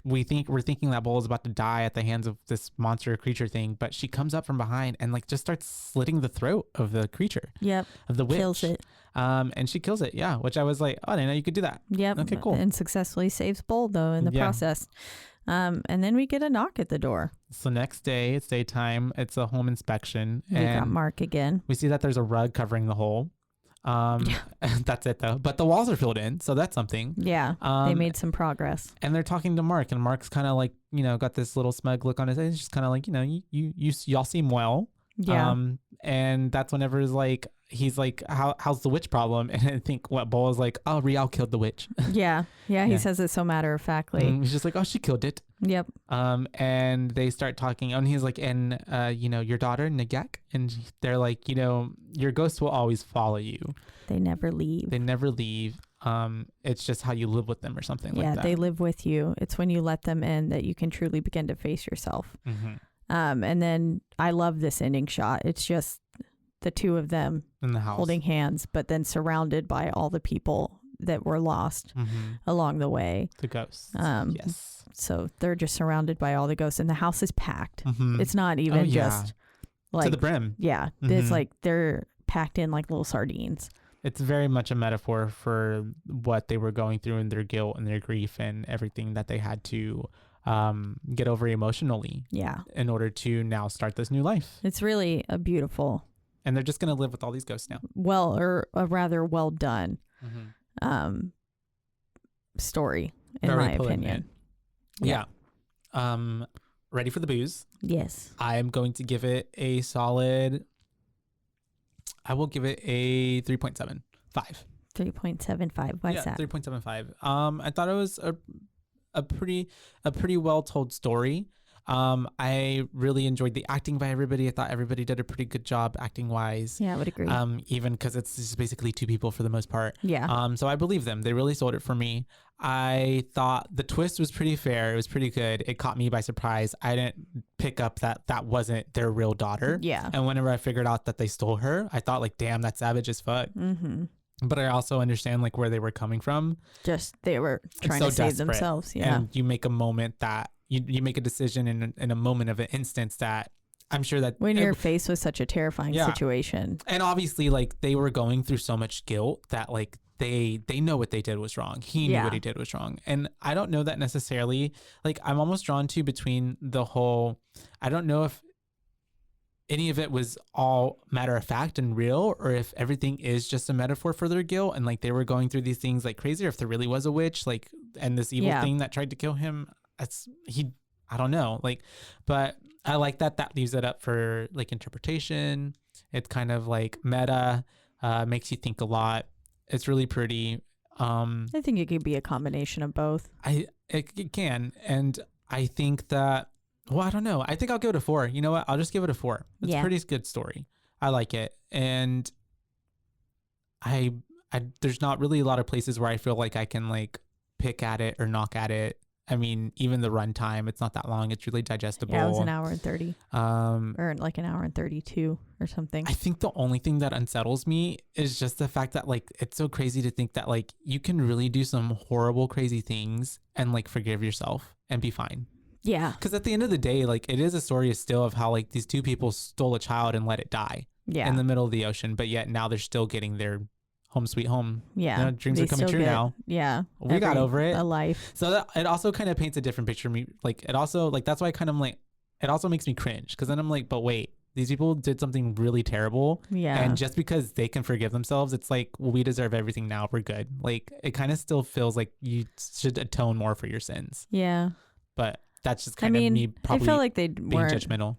we're thinking that Bull is about to die at the hands of this monster creature thing, but she comes up from behind and like just starts slitting the throat of the creature. Yep. Of the witch. Kills it. And she kills it. Yeah. Which I was like, oh, I didn't know you could do that. Yep. Okay, cool. And successfully saves Bull though in the process. And then we get a knock at the door. So next day, it's daytime. It's a home inspection. We got Mark again. We see that there's a rug covering the hole. That's it though. But the walls are filled in, so that's something. Yeah, they made some progress. And they're talking to Mark, and Mark's kind of like, got this little smug look on his face. He's just kind of like, y'all seem well. Yeah. And that's whenever he's like, how's the witch problem? And I think what Bull is like, oh, Rial killed the witch. Yeah. He says it so matter-of-factly. He's just like, oh, she killed it. Yep. And they start talking, and he's like, and your daughter Nagak, and they're like, your ghost will always follow you. They never leave. It's just how you live with them or something like that. Yeah, they live with you. It's when you let them in that you can truly begin to face yourself. And then I love this ending shot. It's just the two of them in the house holding hands, but then surrounded by all the people that were lost along the way. The ghosts. Yes. So they're just surrounded by all the ghosts, and the house is packed. It's not even just like to the brim. Yeah. It's like they're packed in like little sardines. It's very much a metaphor for what they were going through and their guilt and their grief and everything that they had to get over emotionally. Yeah. In order to now start this new life. It's really a beautiful. And they're just going to live with all these ghosts now. Well, or a rather well done story, in my opinion. Yeah. Ready for the booze? Yes. I'm going to give it a solid. I will give it a 3.75. 3.75. Why is that? 3.75. I thought it was a pretty well told story. I really enjoyed the acting by everybody. I thought everybody did a pretty good job acting wise. Yeah, I would agree. Even because it's just basically two people for the most part. Yeah. So I believe them. They really sold it for me. I thought the twist was pretty fair. It was pretty good. It caught me by surprise. I didn't pick up that wasn't their real daughter. Yeah. And whenever I figured out that they stole her, I thought like, damn, that's savage as fuck. But I also understand like where they were coming from. Just they were trying to save themselves. Yeah. And you make a moment that you make a decision in a moment of an instance that I'm sure that when you're faced with such a terrifying situation. And obviously like they were going through so much guilt that like they know what they did was wrong. He knew what he did was wrong. And I don't know that necessarily, like I'm almost drawn to between the whole, I don't know if any of it was all matter of fact and real, or if everything is just a metaphor for their guilt and like they were going through these things like crazy, or if there really was a witch, like, and this evil thing that tried to kill him. I don't know, like, but I like that leaves it up for like interpretation. It's kind of like meta, makes you think a lot. It's really pretty. I think it could be a combination of both. It can, and I think that. Well, I don't know. I think I'll give it a 4. You know what? I'll just give it a 4. It's a pretty good story. I like it, and I there's not really a lot of places where I feel like I can like pick at it or knock at it. I mean, even the runtime, it's not that long. It's really digestible. Yeah, it was an hour and 30. Or like an hour and 32 or something. I think the only thing that unsettles me is just the fact that like, it's so crazy to think that like you can really do some horrible, crazy things and like forgive yourself and be fine. Yeah. Because at the end of the day, like it is a story still of how like these two people stole a child and let it die in the middle of the ocean. But yet now they're still getting their home sweet home. Yeah. You know, dreams are coming true now. Yeah. We got over it. A life. So that, it also kind of paints a different picture of me. Like it also, like, that's why I kind of like, it also makes me cringe. Because then I'm like, but wait, these people did something really terrible. Yeah. And just because they can forgive themselves, it's like, well, we deserve everything now. We're good. Like it kind of still feels like you should atone more for your sins. Yeah. But that's just kind of me probably I feel like they being weren't judgmental.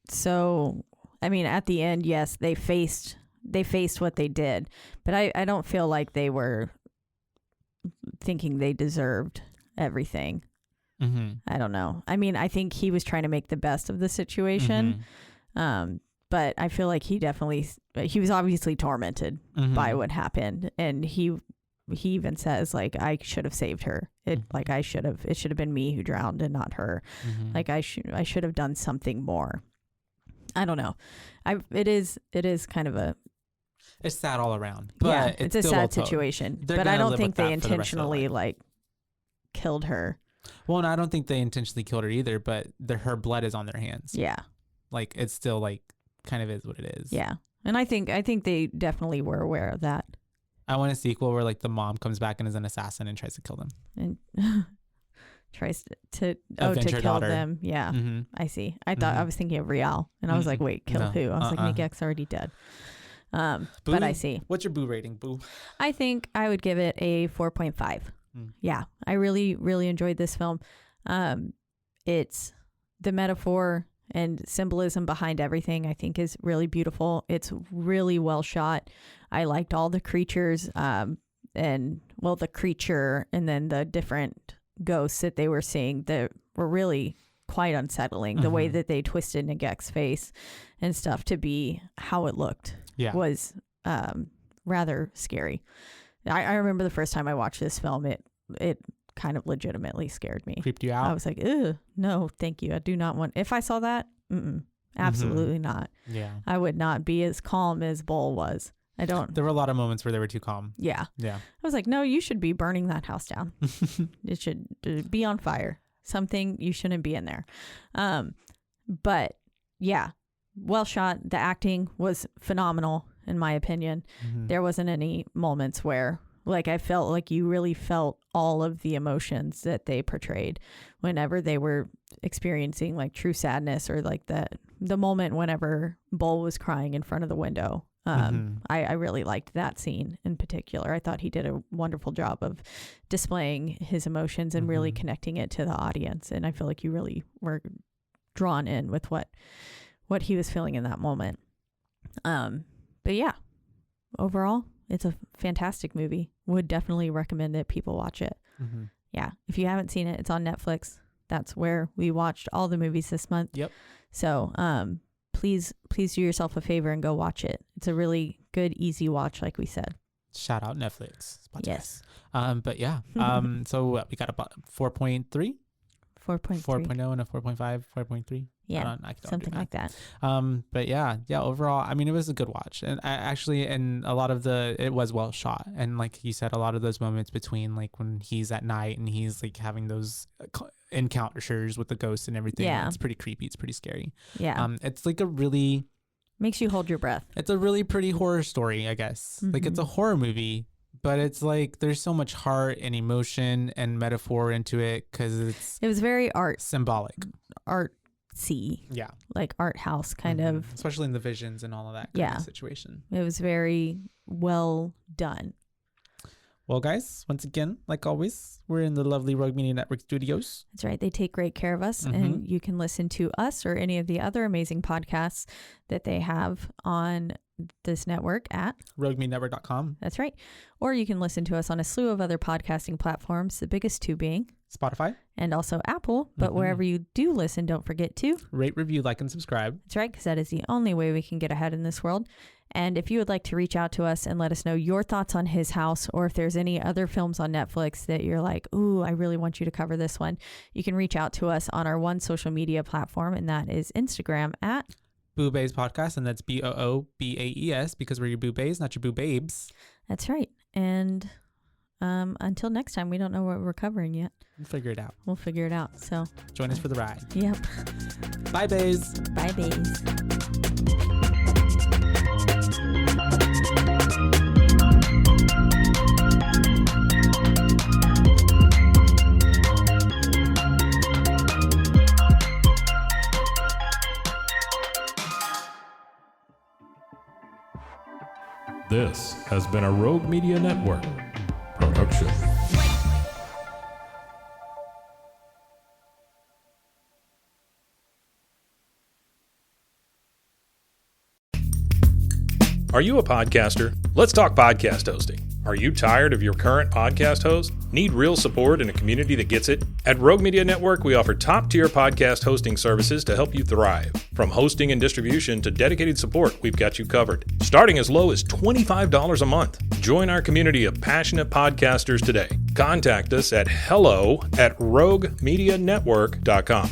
So, I mean, at the end, yes, they faced what they did, but I don't feel like they were thinking they deserved everything. Mm-hmm. I don't know. I mean, I think he was trying to make the best of the situation. But I feel like he was obviously tormented by what happened. And he even says like, I should have saved her. It should have been me who drowned and not her. Like I should have done something more. I don't know. It is kind of it's sad all around, but it's a sad situation, but I don't think they intentionally like killed her. Well, and I don't think they intentionally killed her either, but her blood is on their hands. Yeah. Like it's still like kind of is what it is. Yeah. And I think they definitely were aware of that. I want a sequel where like the mom comes back and is an assassin and tries to kill them. And tries to kill daughter. Them. Yeah. I see. I thought I was thinking of Rial and I was like, wait, kill who? I was like, Miguel's already dead. But I see. What's your boo rating, boo? I think I would give it a 4.5. Yeah, I really, really enjoyed this film. It's the metaphor and symbolism behind everything, I think, is really beautiful. It's really well shot. I liked all the creatures, the creature and then the different ghosts that they were seeing that were really quite unsettling. The way that they twisted Ngek's face and stuff to be how it looked was rather scary. I remember the first time I watched this film, it kind of legitimately scared me. Creeped you out? I was like, ugh, no, thank you. I do not want, if I saw that, absolutely not. Yeah. I I would not be as calm as Bull was. There were a lot of moments where they were too calm. Yeah. Yeah. I was like, no, you should be burning that house down. It should be on fire. Something, you shouldn't be in there. But yeah, well shot. The acting was phenomenal, in my opinion. There wasn't any moments where, like, I felt like you really felt all of the emotions that they portrayed whenever they were experiencing like true sadness, or like the moment whenever Bull was crying in front of the window. I really liked that scene in particular. I thought he did a wonderful job of displaying his emotions and really connecting it to the audience. And I feel like you really were drawn in with what he was feeling in that moment. But yeah, overall, it's a fantastic movie. Would definitely recommend that people watch it. Yeah. If you haven't seen it, it's on Netflix. That's where we watched all the movies this month. Yep. So, please do yourself a favor and go watch it. It's a really good, easy watch, like we said. Shout out Netflix. Yes. But yeah. So we got about 4.3, 4.0 and a 4.5, 4.3. Yeah, something like that. But yeah, overall, I mean, it was a good watch. And and a lot of it was well shot. And like you said, a lot of those moments between like when he's at night and he's like having those encounters with the ghosts and everything. Yeah. It's pretty creepy. It's pretty scary. Yeah. It's like a really... Makes you hold your breath. It's a really pretty horror story, I guess. Like it's a horror movie, but it's like there's so much heart and emotion and metaphor into it because it was very symbolic. Artsy. Yeah. Like art house kind of. Especially in the visions and all of that kind of situation. It was very well done. Well, guys, once again, like always, we're in the lovely Rogue Media Network studios. That's right. They take great care of us, and you can listen to us or any of the other amazing podcasts that they have on this network at roguemedianetwork.com. That's right. Or you can listen to us on a slew of other podcasting platforms, the biggest two being Spotify and also Apple. But wherever you do listen, don't forget to rate, review, like, and subscribe. That's right, because that is the only way we can get ahead in this world. And if you would like to reach out to us and let us know your thoughts on His House, or if there's any other films on Netflix that you're like, ooh, I really want you to cover this one, you can reach out to us on our one social media platform, and that is Instagram at BooBaes Podcast, and that's BOOBAES, because we're your BooBaes, not your BooBabes. That's right. And until next time, we don't know what we're covering yet. We'll figure it out. We'll figure it out. So join us for the ride. Yep. Bye, Baes. Bye, Baes. This has been a Rogue Media Network production. Are you a podcaster? Let's talk podcast hosting. Are you tired of your current podcast host? Need real support in a community that gets it? At Rogue Media Network, we offer top-tier podcast hosting services to help you thrive. From hosting and distribution to dedicated support, we've got you covered. Starting as low as $25 a month. Join our community of passionate podcasters today. Contact us at hello@roguemedianetwork.com.